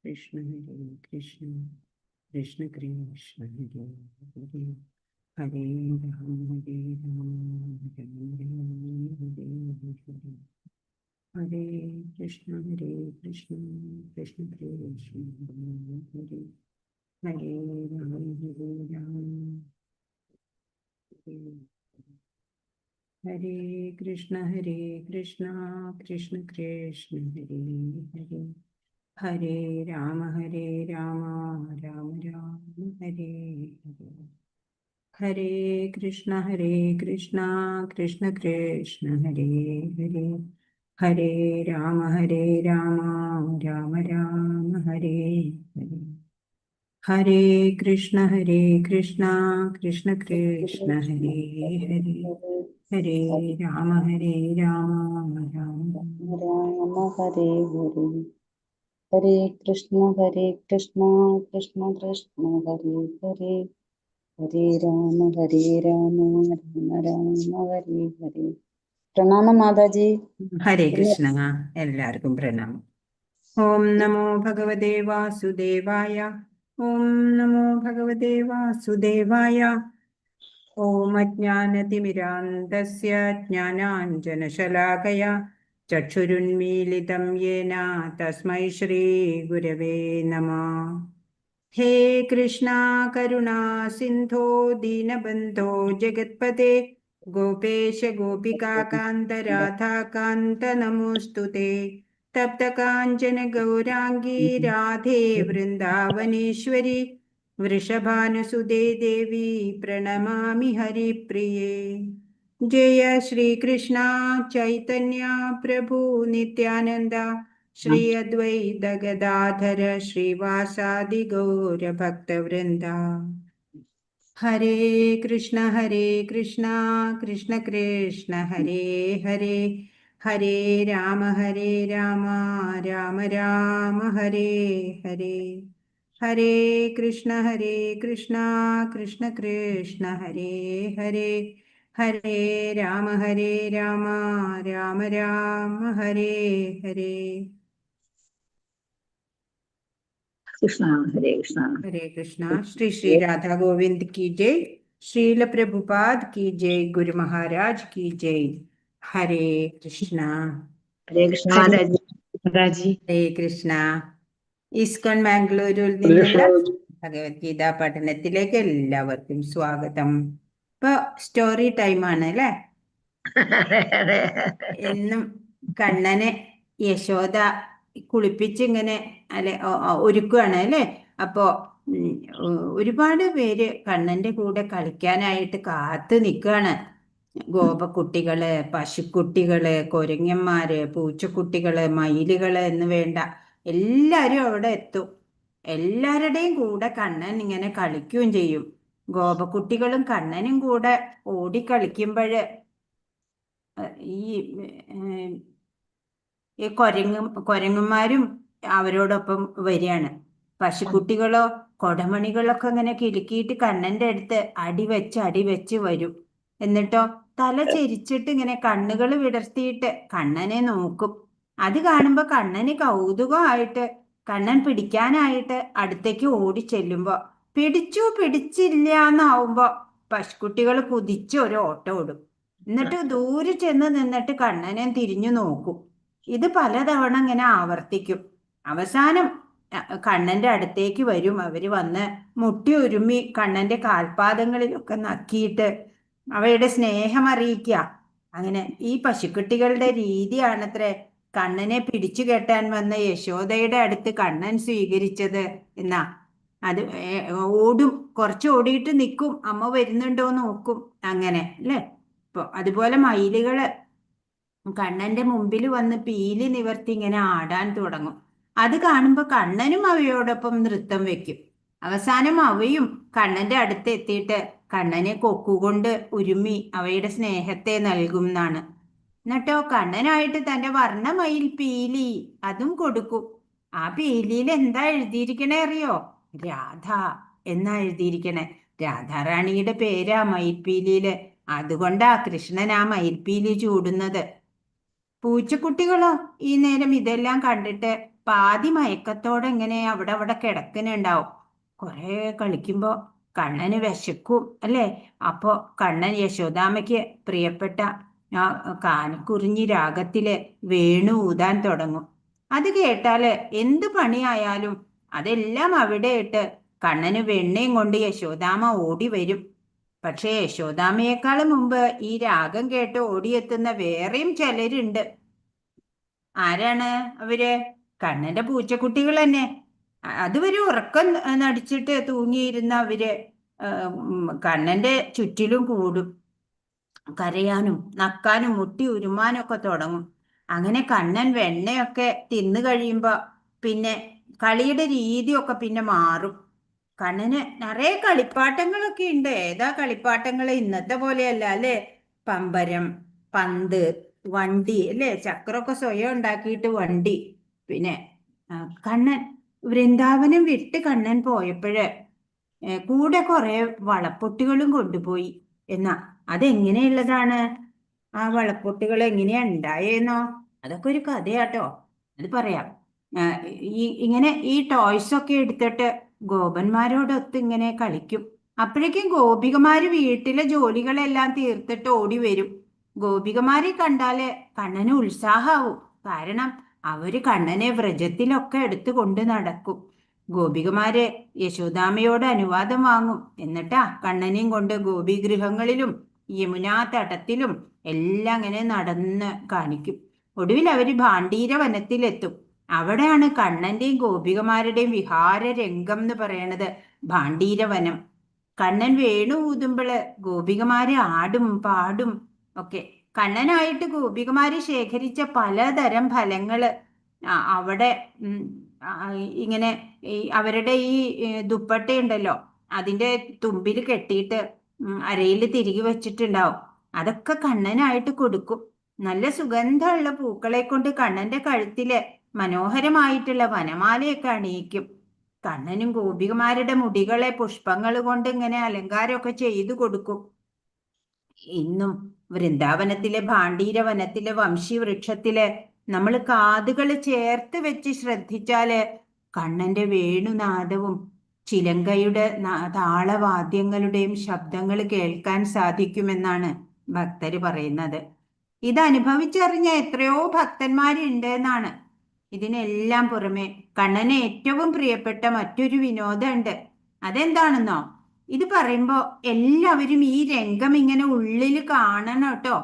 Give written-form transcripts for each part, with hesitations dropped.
Krishna Hare Krishna, Krishna Krishna Hare Hare, Hare Ram Hare Ram, Ram Ram Hare Hare. Hare Krishna, Krishna Krishna, Hare Hare Ram, Hare Ram. Hare Krishna, Krishna Krishna, Hare Hare. Hare Rama, Rama Rama, Hare Hare. Hare Krishna, Krishna Krishna, Hare Hare. Hare Rama, Rama Rama, Hare Hare. Hare Krishna, Krishna Krishna, Hare Hare. Hare Rama, Rama Rama Hare Hare. Hare Krishna, Krishna Krishna, Hare Hare. Hare Rama, Rama Rama, Hare Hare. പ്രണാമം മാതാജി. ഹരേ കൃഷ്ണ. എല്ലാവർക്കും പ്രണാമം. ഓം നമോ ഭഗവതേ വാസുദേവായ. ഓം നമോ ഭഗവതേ വാസുദേവായ. ഓം അജ്ഞാനതിമിരാന്തസ്യ ജ്ഞാനാഞ്ജനശലാകയാ ചക്ഷുരുന്മീലിതം യേന തസ്മൈ ശ്രീ ഗുരവേ നമഃ. ഹേ കൃഷ്ണ കരുണാ സിന്ധോ ദീനബന്ധോ ജഗത്പതേ ഗോപേശ ഗോപികാകാന്ത രാധാകാന്ത നമോസ്തുതേ. തപ്തകാഞ്ചന ഗൗരാംഗീ രാധേ വൃന്ദാവനേശ്വരി വൃഷഭാനുസുതേ ദേവി പ്രണമാമി ഹരിപ്രിയേ. ജയ ശ്രീകൃഷ്ണ ചൈതന്യ പ്രഭു നിത്യാനന്ദ ശ്രീ അദ്വൈത ഗദാധര ശ്രീവാസാദി ഗൗരഭക്തവൃന്ദ. ഹരേ കൃഷ്ണ, കൃഷ്ണ കൃഷ്ണ, ഹരേ ഹരേ. ഹരേ രാമ, രാമ രാമ, ഹരേ ഹരേ. ഹരേ കൃഷ്ണ, കൃഷ്ണ കൃഷ്ണ, ഹരേ ഹരേ. ഹരേ രാമ, രാമ രാമ, ഹരേ ഹരേ. കൃഷ്ണ ഹരേ കൃഷ്ണ. ഹരേ കൃഷ്ണ. ശ്രീ ശ്രീ രാധാ ഗോവിന്ദ് की जय. श्रील प्रभुपाद की जय. गुरु महाराज की जय. ഹരേ കൃഷ്ണ. ഹരേ കൃഷ്ണ മാതാജി. ഹരേ കൃഷ്ണ. ഇസ്കോൺ മാംഗ്ലൂരിൽ നിന്നുള്ള ഭഗവത്ഗീത പഠനത്തിലേക്ക് എല്ലാവർക്കും സ്വാഗതം. ഇപ്പൊ സ്റ്റോറി ടൈം ആണ് അല്ലെ. എന്നും കണ്ണനെ യശോദ കുളിപ്പിച്ച് ഇങ്ങനെ ഒരുക്കുകയാണ് അല്ലെ. അപ്പോ ഒരുപാട് പേര് കണ്ണന്റെ കൂടെ കളിക്കാനായിട്ട് കാത്തു നിൽക്കുകയാണ്. ഗോപക്കുട്ടികള്, പശുക്കുട്ടികള്, കൊരങ്ങന്മാര്, പൂച്ചക്കുട്ടികള്, മയിലുകള് എന്ന് വേണ്ട എല്ലാരും അവിടെ എത്തും. എല്ലാവരുടെയും കൂടെ കണ്ണൻ ഇങ്ങനെ കളിക്കുകയും ചെയ്യും. ഗോപക്കുട്ടികളും കണ്ണനും കൂടെ ഓടിക്കളിക്കുമ്പോഴ് ഈ കൊരങ്ങന്മാരും അവരോടൊപ്പം വരികയാണ്. പശുക്കുട്ടികളോ കൊടമണികളൊക്കെ ഇങ്ങനെ കിലുക്കിയിട്ട് കണ്ണന്റെ അടുത്ത് അടിവെച്ച് വരും. എന്നിട്ടോ തല ചെരിച്ചിട്ട് ഇങ്ങനെ കണ്ണുകൾ വിടർത്തിയിട്ട് കണ്ണനെ നോക്കും. അത് കാണുമ്പോ കണ്ണന് കൗതുകമായിട്ട് കണ്ണൻ പിടിക്കാനായിട്ട് അടുത്തേക്ക് ഓടി ചെല്ലുമ്പോ പിടിച്ചില്ല എന്നാവുമ്പോ പശുക്കുട്ടികൾ കുതിച്ച് ഒരു ഓട്ടം ഓടും. എന്നിട്ട് ദൂരെ ചെന്ന് നിന്നിട്ട് കണ്ണനെ തിരിഞ്ഞു നോക്കും. ഇത് പലതവണ ഇങ്ങനെ ആവർത്തിക്കും. അവസാനം കണ്ണന്റെ അടുത്തേക്ക് വരും. അവര് വന്ന് മുട്ടി ഒരുമ്മി കണ്ണന്റെ കാൽപാദങ്ങളിലൊക്കെ നക്കിയിട്ട് അവയുടെ സ്നേഹം അറിയിക്കുക. അങ്ങനെ ഈ പശുക്കുട്ടികളുടെ രീതിയാണത്രേ കണ്ണനെ പിടിച്ചു കെട്ടാൻ വന്ന യശോദയുടെ അടുത്ത് കണ്ണൻ സ്വീകരിച്ചത് എന്നാ. അത് ഓടും, കുറച്ച് ഓടിയിട്ട് നിൽക്കും, അമ്മ വരുന്നുണ്ടോ നോക്കും, അങ്ങനെ അല്ലേ. ഇപ്പൊ അതുപോലെ മയിലുകള് കണ്ണന്റെ മുമ്പിൽ വന്ന് പീലി നിവർത്തി ഇങ്ങനെ ആടാൻ തുടങ്ങും. അത് കാണുമ്പോ കണ്ണനും അവയോടൊപ്പം നൃത്തം വെക്കും. അവസാനം അവയും കണ്ണന്റെ അടുത്ത് എത്തിയിട്ട് കണ്ണനെ കൊക്കുകൊണ്ട് ഉരുമ്മി അവയുടെ സ്നേഹത്തെ നൽകും എന്നാണ്. എന്നിട്ടോ കണ്ണനായിട്ട് തന്റെ വർണ്ണമയിൽ പീലി അതും കൊടുക്കും. ആ പീലിയിൽ എന്താ എഴുതിയിരിക്കണേ അറിയോ? രാധ എന്നാ എഴുതിയിരിക്കണേ. രാധാറാണിയുടെ പേരാ മയിൽപ്പീലിയില്. അതുകൊണ്ടാ കൃഷ്ണൻ ആ മയിൽപ്പീലി ചൂടുന്നത്. പൂച്ചക്കുട്ടികളോ ഈ നേരം ഇതെല്ലാം കണ്ടിട്ട് പാതി മയക്കത്തോടെ ഇങ്ങനെ അവിടെ അവിടെ കിടക്കുന്നുണ്ടാവും. കുറെ കളിക്കുമ്പോ കണ്ണന് വിശക്കും അല്ലേ? അപ്പോ കണ്ണൻ യശോദാമ്മയ്ക്ക് പ്രിയപ്പെട്ട ആ കാനക്കുറിഞ്ഞി രാഗത്തില് വേണു ഊതാൻ തുടങ്ങും. അത് കേട്ടാല് എന്ത് പണിയായാലും അതെല്ലാം അവിടെ ഇട്ട് കണ്ണന് വെണ്ണയും കൊണ്ട് യശോദാമ്മ ഓടി വരും. പക്ഷേ യശോദാമ്മയെക്കാളും മുമ്പ് ഈ രാഗം കേട്ട് ഓടിയെത്തുന്ന വേറെയും ചിലരുണ്ട്. ആരാണ് അവര്? കണ്ണന്റെ പൂച്ചക്കുട്ടികൾ തന്നെ. അതുവരെ ഉറക്കം നടിച്ചിട്ട് തൂങ്ങിയിരുന്ന അവര് കണ്ണന്റെ ചുറ്റിലും കൂടും. കരയാനും നക്കാനും മുട്ടി ഉരുമാനും ഒക്കെ തുടങ്ങും. അങ്ങനെ കണ്ണൻ വെണ്ണയൊക്കെ തിന്നു കഴിയുമ്പോ പിന്നെ കളിയുടെ രീതിയൊക്കെ പിന്നെ മാറും. കണ്ണന് നിറയെ കളിപ്പാട്ടങ്ങളൊക്കെ ഉണ്ട്. ഏതാ കളിപ്പാട്ടങ്ങൾ? ഇന്നത്തെ പോലെയല്ല അല്ലേ? പമ്പരം, പന്ത്, വണ്ടി അല്ലേ? ചക്രമൊക്കെ സ്വയം ഉണ്ടാക്കിയിട്ട് വണ്ടി. പിന്നെ കണ്ണൻ വൃന്ദാവനം വിട്ട് കണ്ണൻ പോയപ്പോഴ് കൂടെ കുറെ വളപ്പൊട്ടുകളും കൊണ്ടുപോയി. എന്നാ അതെങ്ങനെയുള്ളതാണ്? ആ വളപ്പൊട്ടുകൾ എങ്ങനെയാ ഉണ്ടായേന്നോ? അതൊക്കെ ഒരു കഥയാട്ടോ. അത് പറയാം. ഇങ്ങനെ ഈ ടോയ്സ് ഒക്കെ എടുത്തിട്ട് ഗോപന്മാരോടൊത്ത് ഇങ്ങനെ കളിക്കും. അപ്പോഴേക്കും ഗോപികമാര് വീട്ടിലെ ജോലികളെല്ലാം തീർത്തിട്ട് ഓടി വരും. ഗോപികമാരെ കണ്ടാല് കണ്ണന് ഉത്സാഹാവും. കാരണം അവര് കണ്ണനെ വ്രജത്തിലൊക്കെ എടുത്തു കൊണ്ട് നടക്കും. ഗോപികമാര് യശോദാമ്മയോട് അനുവാദം വാങ്ങും. എന്നിട്ടാ കണ്ണനെയും കൊണ്ട് ഗോപിഗൃഹങ്ങളിലും യമുനാ തടത്തിലും എല്ലാം അങ്ങനെ നടന്ന് കാണിക്കും. ഒടുവിൽ അവര് ഭാണ്ഡീര വനത്തിലെത്തും. അവിടെയാണ് കണ്ണന്റെയും ഗോപികമാരുടെയും വിഹാര രംഗം എന്ന് പറയണത്. ഭാണ്ഡീരവനം. കണ്ണൻ വേണു ഊതുമ്പോള് ഗോപികമാര് ആടും പാടും ഒക്കെ. കണ്ണനായിട്ട് ഗോപികമാര് ശേഖരിച്ച പലതരം ഫലങ്ങള് അവിടെ ഇങ്ങനെ അവരുടെ ഈ ദുപ്പട്ടയുണ്ടല്ലോ അതിന്റെ തുമ്പിൽ കെട്ടിയിട്ട് അരയിൽ തിരികെ വെച്ചിട്ടുണ്ടാവും. അതൊക്കെ കണ്ണനായിട്ട് കൊടുക്കും. നല്ല സുഗന്ധമുള്ള പൂക്കളെ കൊണ്ട് കണ്ണന്റെ കഴുത്തില് മനോഹരമായിട്ടുള്ള വനമാലയൊക്കെ അണിയിക്കും. കണ്ണനും ഗോപികമാരുടെ മുടികളെ പുഷ്പങ്ങൾ കൊണ്ട് ഇങ്ങനെ അലങ്കാരമൊക്കെ ചെയ്തു കൊടുക്കും. ഇന്നും വൃന്ദാവനത്തിലെ ഭാണ്ഡീര വനത്തിലെ വംശി വൃക്ഷത്തില് നമ്മൾ കാതുകൾ ചേർത്ത് വെച്ച് ശ്രദ്ധിച്ചാല് കണ്ണന്റെ വേണുനാദവും ചിലങ്കയുടെ താളവാദ്യങ്ങളുടെയും ശബ്ദങ്ങൾ കേൾക്കാൻ സാധിക്കുമെന്നാണ് ഭക്തര് പറയുന്നത്. ഇത് അനുഭവിച്ചറിഞ്ഞ എത്രയോ ഭക്തന്മാരുണ്ട് എന്നാണ്. ഇതിനെല്ലാം പുറമെ കണ്ണന് ഏറ്റവും പ്രിയപ്പെട്ട മറ്റൊരു വിനോദമുണ്ട്. അതെന്താണെന്നോ? ഇത് പറയുമ്പോ എല്ലാവരും ഈ രംഗം ഇങ്ങനെ ഉള്ളിൽ കാണണം കേട്ടോ.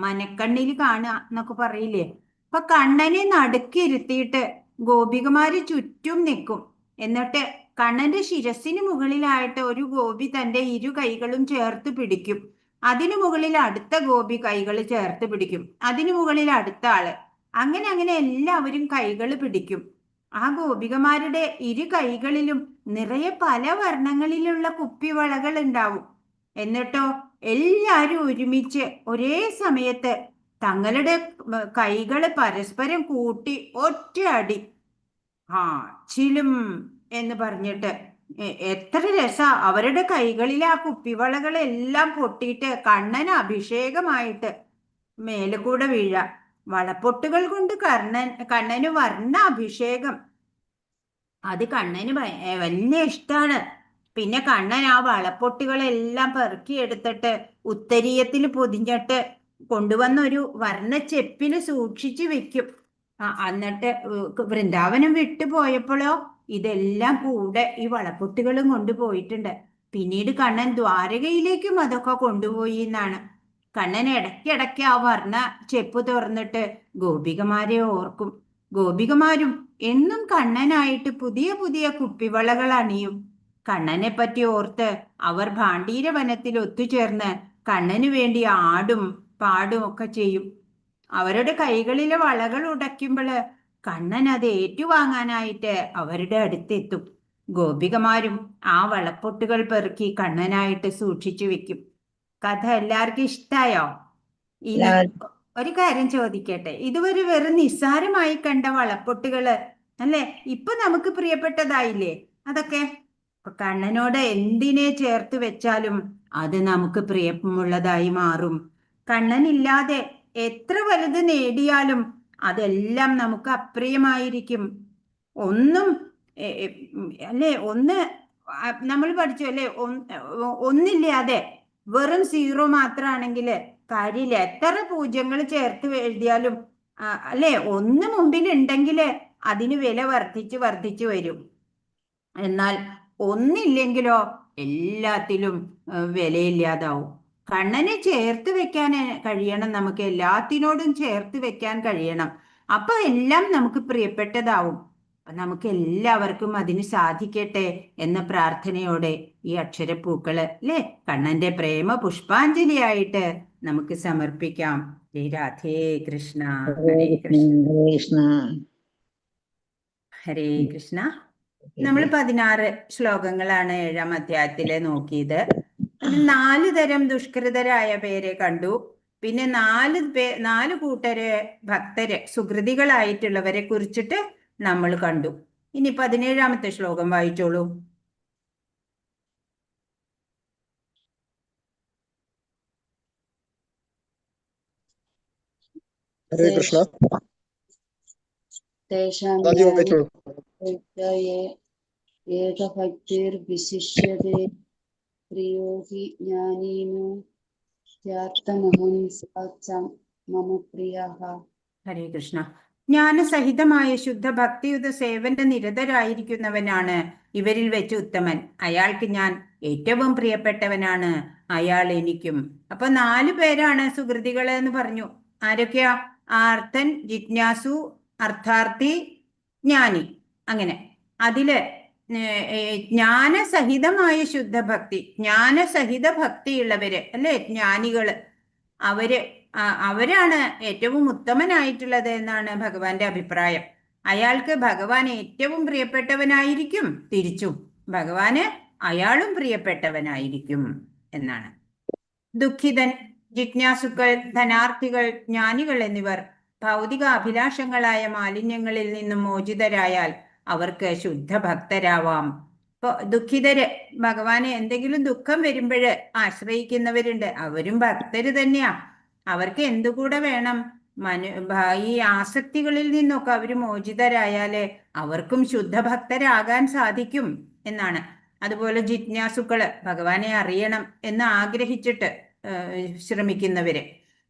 മനക്കണ്ണിൽ കാണുക എന്നൊക്കെ പറയില്ലേ? അപ്പൊ കണ്ണനെ നടുക്കിരുത്തിയിട്ട് ഗോപികമാര് ചുറ്റും നിൽക്കും. എന്നിട്ട് കണ്ണന്റെ ശിരസിന് മുകളിലായിട്ട് ഒരു ഗോപി തന്റെ ഇരു കൈകളും ചേർത്ത് പിടിക്കും. അതിനു മുകളിൽ അടുത്ത ഗോപി കൈകൾ ചേർത്ത് പിടിക്കും. അതിനു മുകളിൽ അടുത്ത ആള്. അങ്ങനെ അങ്ങനെ എല്ലാവരും കൈകൾ പിടിക്കും. ആ ഗോപികമാരുടെ ഇരു കൈകളിലും നിറയെ പല വർണ്ണങ്ങളിലുള്ള കുപ്പിവളകൾ ഉണ്ടാവും. എന്നിട്ടോ എല്ലാരും ഒരുമിച്ച് ഒരേ സമയത്ത് തങ്ങളുടെ കൈകൾ പരസ്പരം കൂട്ടി ഒറ്റ അടി ചിലും എന്ന് പറഞ്ഞിട്ട് എത്ര രസ. അവരുടെ കൈകളിലെ ആ കുപ്പിവളകളെല്ലാം പൊട്ടിയിട്ട് കണ്ണന് അഭിഷേകമായിട്ട് മേലെ കൂടെ വീഴ. വളപ്പൊട്ടുകൾ കൊണ്ട് കണ്ണന് വർണ്ണ അഭിഷേകം. അത് കണ്ണന് വലിയ ഇഷ്ടാണ്. പിന്നെ കണ്ണൻ ആ വളപ്പൊട്ടുകളെല്ലാം പെറുക്കിയെടുത്തിട്ട് ഉത്തരീയത്തിൽ പൊതിഞ്ഞിട്ട് കൊണ്ടുവന്നൊരു വർണ്ണ ചെപ്പിന് സൂക്ഷിച്ചു വെക്കും. എന്നിട്ട് വൃന്ദാവനം വിട്ടു പോയപ്പോഴോ ഇതെല്ലാം കൂടെ ഈ വളപ്പൊട്ടുകളും കൊണ്ടുപോയിട്ടുണ്ട്. പിന്നീട് കണ്ണൻ ദ്വാരകയിലേക്കും അതൊക്കെ കൊണ്ടുപോയി എന്നാണ്. കണ്ണൻ ഇടയ്ക്കിടയ്ക്ക് ആ വർണ്ണ ചെപ്പ് തുറന്നിട്ട് ഗോപികമാരെ ഓർക്കും. ഗോപികമാരും എന്നും കണ്ണനായിട്ട് പുതിയ പുതിയ കുപ്പിവളകൾ അണിയും. കണ്ണനെ പറ്റി ഓർത്ത് അവർ ഭാണ്ഡീര വനത്തിൽ ഒത്തുചേർന്ന് കണ്ണനു വേണ്ടി ആടും പാടും ഒക്കെ ചെയ്യും. അവരുടെ കൈകളിലെ വളകൾ ഉടയ്ക്കുമ്പോൾ കണ്ണൻ അത് ഏറ്റുവാങ്ങാനായിട്ട് അവരുടെ അടുത്തെത്തും. ഗോപികമാരും ആ വളപ്പൊട്ടുകൾ പെറുക്കി കണ്ണനായിട്ട് സൂക്ഷിച്ചു വെക്കും. കഥ എല്ലാവർക്കും ഇഷ്ടായോ? ഇനി ഒരു കാര്യം ചോദിക്കട്ടെ. ഇതുവരെ വെറും നിസ്സാരമായി കണ്ട വളപ്പൊട്ടുകള് അല്ലേ ഇപ്പൊ നമുക്ക് പ്രിയപ്പെട്ടതായില്ലേ? അതൊക്കെ കണ്ണനോട് എന്തിനെ ചേർത്ത് വെച്ചാലും അത് നമുക്ക് പ്രിയമുള്ളതായി മാറും. കണ്ണനില്ലാതെ എത്ര വലുത് നേടിയാലും അതെല്ലാം നമുക്ക് അപ്രിയമായിരിക്കും. ഒന്നും അല്ലേ, നമ്മൾ പഠിച്ചു അല്ലേ, ഒന്നില്ലാതെ വെറും സീറോ മാത്രമാണെങ്കിൽ കാര്യമില്ല. എത്ര പൂജ്യങ്ങൾ ചേർത്ത് എഴുതിയാലും അല്ലേ, ഒന്ന് മുമ്പിൽ ഉണ്ടെങ്കിൽ അതിന് വില വർദ്ധിച്ച് വർദ്ധിച്ചു വരും. എന്നാൽ ഒന്നില്ലെങ്കിലോ എല്ലാത്തിലും വിലയില്ലാതാവും. കണ്ണനെ ചേർത്ത് വെക്കാൻ കഴിയണം, നമുക്ക് എല്ലാത്തിനോടും ചേർത്ത് വെക്കാൻ കഴിയണം. അപ്പൊ എല്ലാം നമുക്ക് പ്രിയപ്പെട്ടതാവും. നമുക്ക് എല്ലാവർക്കും അതിന് സാധിക്കട്ടെ എന്ന പ്രാർത്ഥനയോടെ ഈ അക്ഷരപ്പൂക്കള് അല്ലേ കണ്ണന്റെ പ്രേമ പുഷ്പാഞ്ജലിയായിട്ട് നമുക്ക് സമർപ്പിക്കാം. ജയ് രാധേ കൃഷ്ണ. ഹരേ കൃഷ്ണ. ഹരേ കൃഷ്ണ. ഹരേ കൃഷ്ണ. നമ്മൾ 16 ശ്ലോകങ്ങളാണ് 7ാം അധ്യായത്തില് നോക്കിയത്. അതിൽ 4 തരം ദുഷ്കൃതരായ പേരെ കണ്ടു. പിന്നെ 4 കൂട്ടര് ഭക്തര് സുകൃതികളായിട്ടുള്ളവരെ കുറിച്ചിട്ട് നമ്മൾ കണ്ടു. ഇനി 17ാമത്തെ ശ്ലോകം വായിച്ചോളൂ. ഹരേ കൃഷ്ണ. തേഷാം ഏകഭക്തിർവിശിഷ്യതേ പ്രിയോ ഹി ജ്ഞാനീനോ ധ്യാത്തമഹം സാക്ഷാം മമ പ്രിയഃ. ഹരേ കൃഷ്ണ. ജ്ഞാനസഹിതമായ ശുദ്ധ ഭക്തിയുത സേവന നിരതരായിരിക്കുന്നവനാണ് ഇവരിൽ വെച്ച് ഉത്തമൻ. അയാൾക്ക് ഞാൻ ഏറ്റവും പ്രിയപ്പെട്ടവനാണ്, അയാൾ എനിക്കും. അപ്പൊ 4 പേരാണ് സുകൃതികള് എന്ന് പറഞ്ഞു. ആരൊക്കെയാ? ആർത്തൻ, ജിജ്ഞാസു, അർത്ഥാർത്ഥി, ജ്ഞാനി. അങ്ങനെ അതില് ജ്ഞാനസഹിതമായ ശുദ്ധഭക്തി, ജ്ഞാനസഹിത ഭക്തിയുള്ളവര് അല്ലെ ജ്ഞാനികള്, അവരാണ് ഏറ്റവും ഉത്തമനായിട്ടുള്ളത് എന്നാണ് ഭഗവാന്റെ അഭിപ്രായം. അയാൾക്ക് ഭഗവാൻ ഏറ്റവും പ്രിയപ്പെട്ടവനായിരിക്കും, തിരിച്ചും ഭഗവാന് അയാളും പ്രിയപ്പെട്ടവനായിരിക്കും എന്നാണ്. ദുഃഖിതൻ, ജിജ്ഞാസുക്കൾ, ധനാർത്ഥികൾ, ജ്ഞാനികൾ എന്നിവർ ഭൗതിക അഭിലാഷങ്ങളായ മാലിന്യങ്ങളിൽ നിന്നും മോചിതരായാൽ അവർക്ക് ശുദ്ധ ഭക്തരാവാം. ഇപ്പൊ ദുഃഖിതര്, ഭഗവാനെ എന്തെങ്കിലും ദുഃഖം വരുമ്പോൾ ആശ്രയിക്കുന്നവരുണ്ട്, അവരും ഭക്തര് തന്നെയാ. അവർക്ക് എന്തുകൂടെ വേണം? ഈ ആസക്തികളിൽ നിന്നൊക്കെ അവര് മോചിതരായാല് അവർക്കും ശുദ്ധഭക്തരാകാൻ സാധിക്കും എന്നാണ്. അതുപോലെ ജിജ്ഞാസുക്കള്, ഭഗവാനെ അറിയണം എന്ന് ആഗ്രഹിച്ചിട്ട് ശ്രമിക്കുന്നവര്.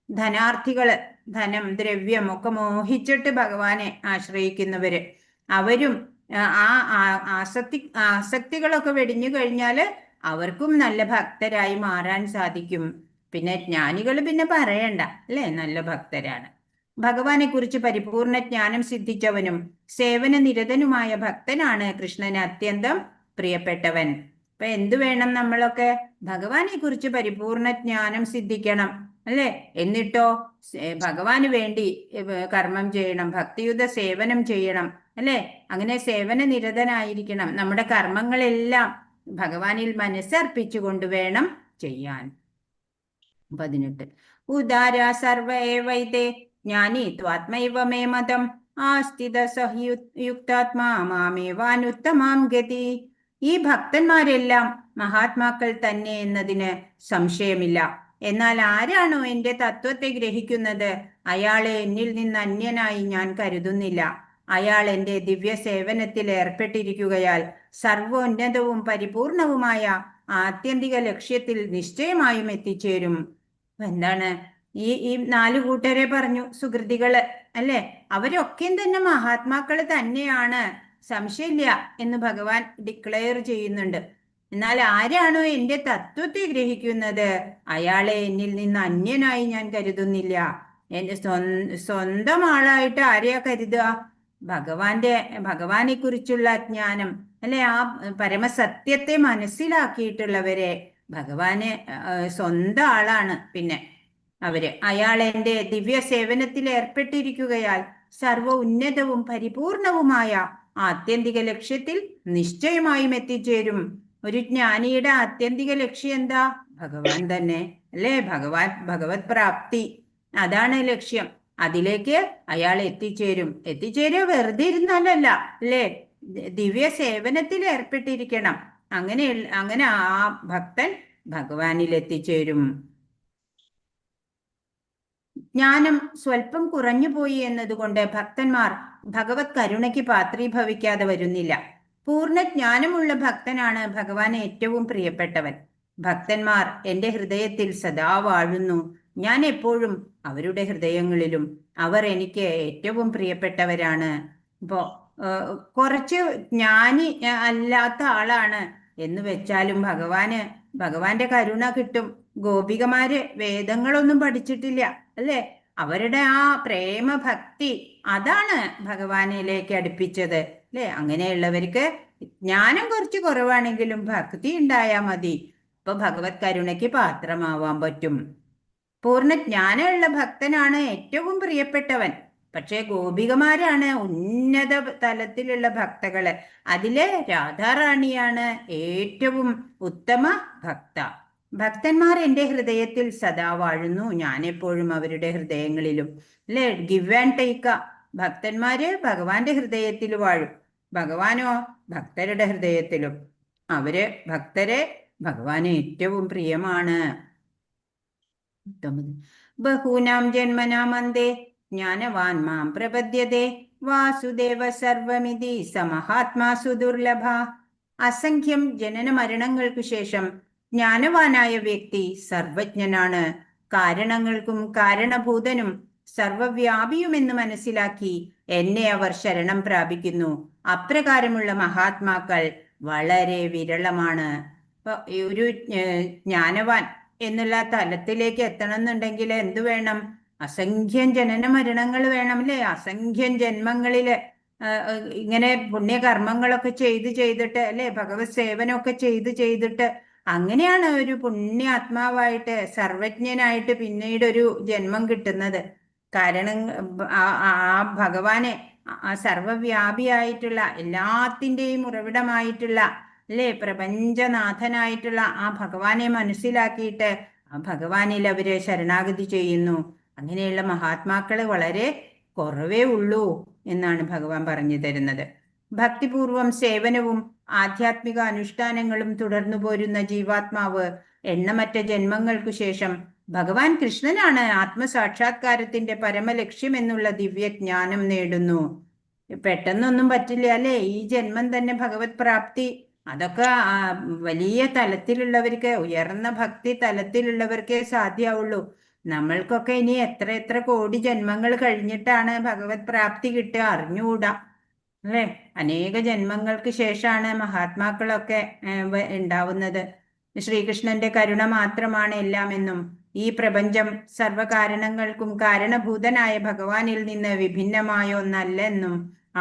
ധനാർത്ഥികള്, ധനം ദ്രവ്യം ഒക്കെ മോഹിച്ചിട്ട് ഭഗവാനെ ആശ്രയിക്കുന്നവര്, അവരും ആസക്തികളൊക്കെ വെടിഞ്ഞു കഴിഞ്ഞാല് അവർക്കും നല്ല ഭക്തരായി മാറാൻ സാധിക്കും. പിന്നെ ജ്ഞാനികൾ പിന്നെ പറയണ്ട അല്ലെ, നല്ല ഭക്തരാണ്. ഭഗവാനെ കുറിച്ച് പരിപൂർണ ജ്ഞാനം സിദ്ധിച്ചവനും സേവന നിരതനുമായ ഭക്തനാണ് കൃഷ്ണന് അത്യന്തം പ്രിയപ്പെട്ടവൻ. അപ്പൊ എന്തു വേണം? നമ്മളൊക്കെ ഭഗവാനെ കുറിച്ച് പരിപൂർണ ജ്ഞാനം സിദ്ധിക്കണം അല്ലെ, എന്നിട്ടോ ഭഗവാന് വേണ്ടി കർമ്മം ചെയ്യണം, ഭക്തിയുത സേവനം ചെയ്യണം അല്ലെ. അങ്ങനെ സേവന നിരതനായിരിക്കണം. നമ്മുടെ കർമ്മങ്ങളെല്ലാം ഭഗവാനിൽ മനസ്സർപ്പിച്ചുകൊണ്ട് വേണം ചെയ്യാൻ. 18 ഉദാര സർവ ഏവൈതേ ജ്ഞാനി ത്വാത്മൈവ മേ മതം ആസ്ഥിത സഹയുക്താത്മാ മാമേവാനുത്തമാം ഗതി. ഈ ഭക്തന്മാരെല്ലാം മഹാത്മാക്കൾ തന്നെ എന്നതിന് സംശയമില്ല. എന്നാൽ ആരാണോ എന്റെ തത്വത്തെ ഗ്രഹിക്കുന്നത് അയാളെ എന്നിൽ നിന്ന് അന്യനായി ഞാൻ കരുതുന്നില്ല. അയാൾ എന്റെ ദിവ്യ സേവനത്തിൽ ഏർപ്പെട്ടിരിക്കുകയാൽ സർവോന്നതവും പരിപൂർണവുമായ ആത്യന്തിക ലക്ഷ്യത്തിൽ നിശ്ചയമായും എത്തിച്ചേരും. എന്താണ് ഈ 4 കൂട്ടരെ പറഞ്ഞു, സുകൃതികള് അല്ലെ, അവരൊക്കെയും തന്നെ മഹാത്മാക്കള് തന്നെയാണ്, സംശയമില്ല എന്ന് ഭഗവാൻ ഡിക്ലെയർ ചെയ്യുന്നുണ്ട്. എന്നാൽ ആരാണോ എന്റെ തത്വത്തെ ഗ്രഹിക്കുന്നത് അയാളെ എന്നിൽ നിന്ന് അന്യനായി ഞാൻ കരുതുന്നില്ല. എന്റെ സ്വന്തം ആളായിട്ട് ആരെയാ കരുതുക? ഭഗവാനെ കുറിച്ചുള്ള ജ്ഞാനം അല്ലെ, ആ പരമസത്യത്തെ മനസ്സിലാക്കിയിട്ടുള്ളവരെ ഭഗവാന് സ്വന്തം ആളാണ്. പിന്നെ അയാൾ എന്റെ ദിവ്യ സേവനത്തിൽ ഏർപ്പെട്ടിരിക്കുകയാൽ സർവ ഉന്നതവും പരിപൂർണവുമായ ആത്യന്തിക ലക്ഷ്യത്തിൽ നിശ്ചയമായും എത്തിച്ചേരും. ഒരു ജ്ഞാനിയുടെ ആത്യന്തിക ലക്ഷ്യം എന്താ? ഭഗവാൻ തന്നെ അല്ലേ, ഭഗവത് പ്രാപ്തി, അതാണ് ലക്ഷ്യം. അതിലേക്ക് അയാൾ എത്തിച്ചേരുക വെറുതെ ഇരുന്നാലല്ല അല്ലേ, ദിവ്യ സേവനത്തിൽ ഏർപ്പെട്ടിരിക്കണം. അങ്ങനെ ആ ഭക്തൻ ഭഗവാനിൽ എത്തിച്ചേരും. ജ്ഞാനം സ്വല്പം കുറഞ്ഞുപോയി എന്നതുകൊണ്ട് ഭക്തന്മാർ ഭഗവത് കരുണയ്ക്ക് പാത്രീഭവിക്കാതെ വരുന്നില്ല. പൂർണ്ണ ജ്ഞാനമുള്ള ഭക്തനാണ് ഭഗവാൻ ഏറ്റവും പ്രിയപ്പെട്ടവൻ. ഭക്തന്മാർ എൻ്റെ ഹൃദയത്തിൽ സദാ വാഴുന്നു. ഞാൻ എപ്പോഴും അവരുടെ ഹൃദയങ്ങളിലും. അവർ എനിക്ക് ഏറ്റവും പ്രിയപ്പെട്ടവരാണ്. ഇപ്പോ കുറച്ച് ജ്ഞാനി അല്ലാത്ത ആളാണ് എന്ന് വെച്ചാലും ഭഗവാന്റെ കരുണ കിട്ടും. ഗോപികമാര് വേദങ്ങളൊന്നും പഠിച്ചിട്ടില്ല, അല്ലേ? അവരുടെ ആ പ്രേമഭക്തി അതാണ് ഭഗവാനിലേക്ക് അടുപ്പിച്ചത്, അല്ലേ? അങ്ങനെയുള്ളവർക്ക് ജ്ഞാനം കുറച്ച് കുറവാണെങ്കിലും ഭക്തി ഉണ്ടായാൽ മതി. ഇപ്പൊ ഭഗവത് കരുണയ്ക്ക് പാത്രമാവാൻ പറ്റും. പൂർണ്ണ ജ്ഞാനമുള്ള ഭക്തനാണ് ഏറ്റവും പ്രിയപ്പെട്ടവൻ. പക്ഷേ ഗോപികമാരാണ് ഉന്നത തലത്തിലുള്ള ഭക്തകള്. അതില് രാധാറാണിയാണ് ഏറ്റവും ഉത്തമ ഭക്ത. ഭക്തന്മാർ എൻ്റെ ഹൃദയത്തിൽ സദാ വാഴുന്നു. ഞാൻ എപ്പോഴും അവരുടെ ഹൃദയങ്ങളിലും, അല്ലേ? Give and take. ഭക്തന്മാര് ഭഗവാന്റെ ഹൃദയത്തിൽ വാഴും, ഭഗവാനോ ഭക്തരുടെ ഹൃദയത്തിലും. ഭക്തരെ ഭഗവാന് ഏറ്റവും പ്രിയമാണ്. ബഹൂനാം ജന്മനാമന്തേ ജ്ഞാനവാൻ മാം പ്രപദ്യതേ വാസുദേവ സർവമിതി സമഹാത്മാസു ദുർലഭ. അസംഖ്യം ജനന മരണങ്ങൾക്കു ശേഷം ജ്ഞാനവാനായ വ്യക്തി സർവജ്ഞനാണ്. കാരണങ്ങൾക്കും കാരണഭൂതനും സർവവ്യാപിയുമെന്ന് മനസ്സിലാക്കി എന്നെ അവർ ശരണം പ്രാപിക്കുന്നു. അപ്രകാരമുള്ള മഹാത്മാക്കൾ വളരെ വിരളമാണ്. ഇപ്പൊ ഒരു ജ്ഞാനവാൻ എന്നുള്ള തലത്തിലേക്ക് എത്തണം എന്നുണ്ടെങ്കിൽ എന്തു വേണം? അസംഖ്യം ജനന മരണങ്ങൾ വേണം, അല്ലേ? അസംഖ്യം ജന്മങ്ങളില് ഇങ്ങനെ പുണ്യകർമ്മങ്ങളൊക്കെ ചെയ്തിട്ട്, അല്ലെ? ഭഗവത് സേവനമൊക്കെ ചെയ്തിട്ട് അങ്ങനെയാണ് ഒരു പുണ്യാത്മാവായിട്ട് സർവജ്ഞനായിട്ട് പിന്നീട് ഒരു ജന്മം കിട്ടുന്നത്. കാരണം ആ ഭഗവാനെ, ആ സർവവ്യാപിയായിട്ടുള്ള എല്ലാത്തിൻ്റെയും ഉറവിടമായിട്ടുള്ള, അല്ലേ, പ്രപഞ്ചനാഥനായിട്ടുള്ള ആ ഭഗവാനെ മനസ്സിലാക്കിയിട്ട് ആ ഭഗവാനിൽ അവര് ശരണാഗതി ചെയ്യുന്നു. അങ്ങനെയുള്ള മഹാത്മാക്കള് വളരെ കുറവേ ഉള്ളൂ എന്നാണ് ഭഗവാൻ പറഞ്ഞു തരുന്നത്. ഭക്തിപൂർവം സേവനവും ആധ്യാത്മിക അനുഷ്ഠാനങ്ങളും തുടർന്നു പോരുന്ന ജീവാത്മാവ് എണ്ണമറ്റ ജന്മങ്ങൾക്കു ശേഷം ഭഗവാൻ കൃഷ്ണനാണ് ആത്മസാക്ഷാത്കാരത്തിന്റെ പരമലക്ഷ്യം എന്നുള്ള ദിവ്യജ്ഞാനം നേടുന്നു. പെട്ടെന്നൊന്നും പറ്റില്ല, അല്ലേ? ഈ ജന്മം തന്നെ ഭഗവത് പ്രാപ്തി അതൊക്കെ വലിയ തലത്തിലുള്ളവർക്ക്, ഉയർന്ന ഭക്തി തലത്തിലുള്ളവർക്കേ സാധ്യമാവുള്ളൂ. നമ്മൾക്കൊക്കെ ഇനി എത്ര കോടി ജന്മങ്ങൾ കഴിഞ്ഞിട്ടാണ് ഭഗവത് പ്രാപ്തി കിട്ടുക, അറിഞ്ഞുകൂടാ, അല്ലേ? അനേക ജന്മങ്ങൾക്ക് ശേഷമാണ് മഹാത്മാക്കളൊക്കെ ഉണ്ടാവുന്നത്. ശ്രീകൃഷ്ണന്റെ കരുണ മാത്രമാണ് എല്ലാമെന്നും ഈ പ്രപഞ്ചം സർവകാരണങ്ങൾക്കും കാരണഭൂതനായ ഭഗവാനിൽ നിന്ന് വിഭിന്നമായ ഒന്നല്ലെന്നും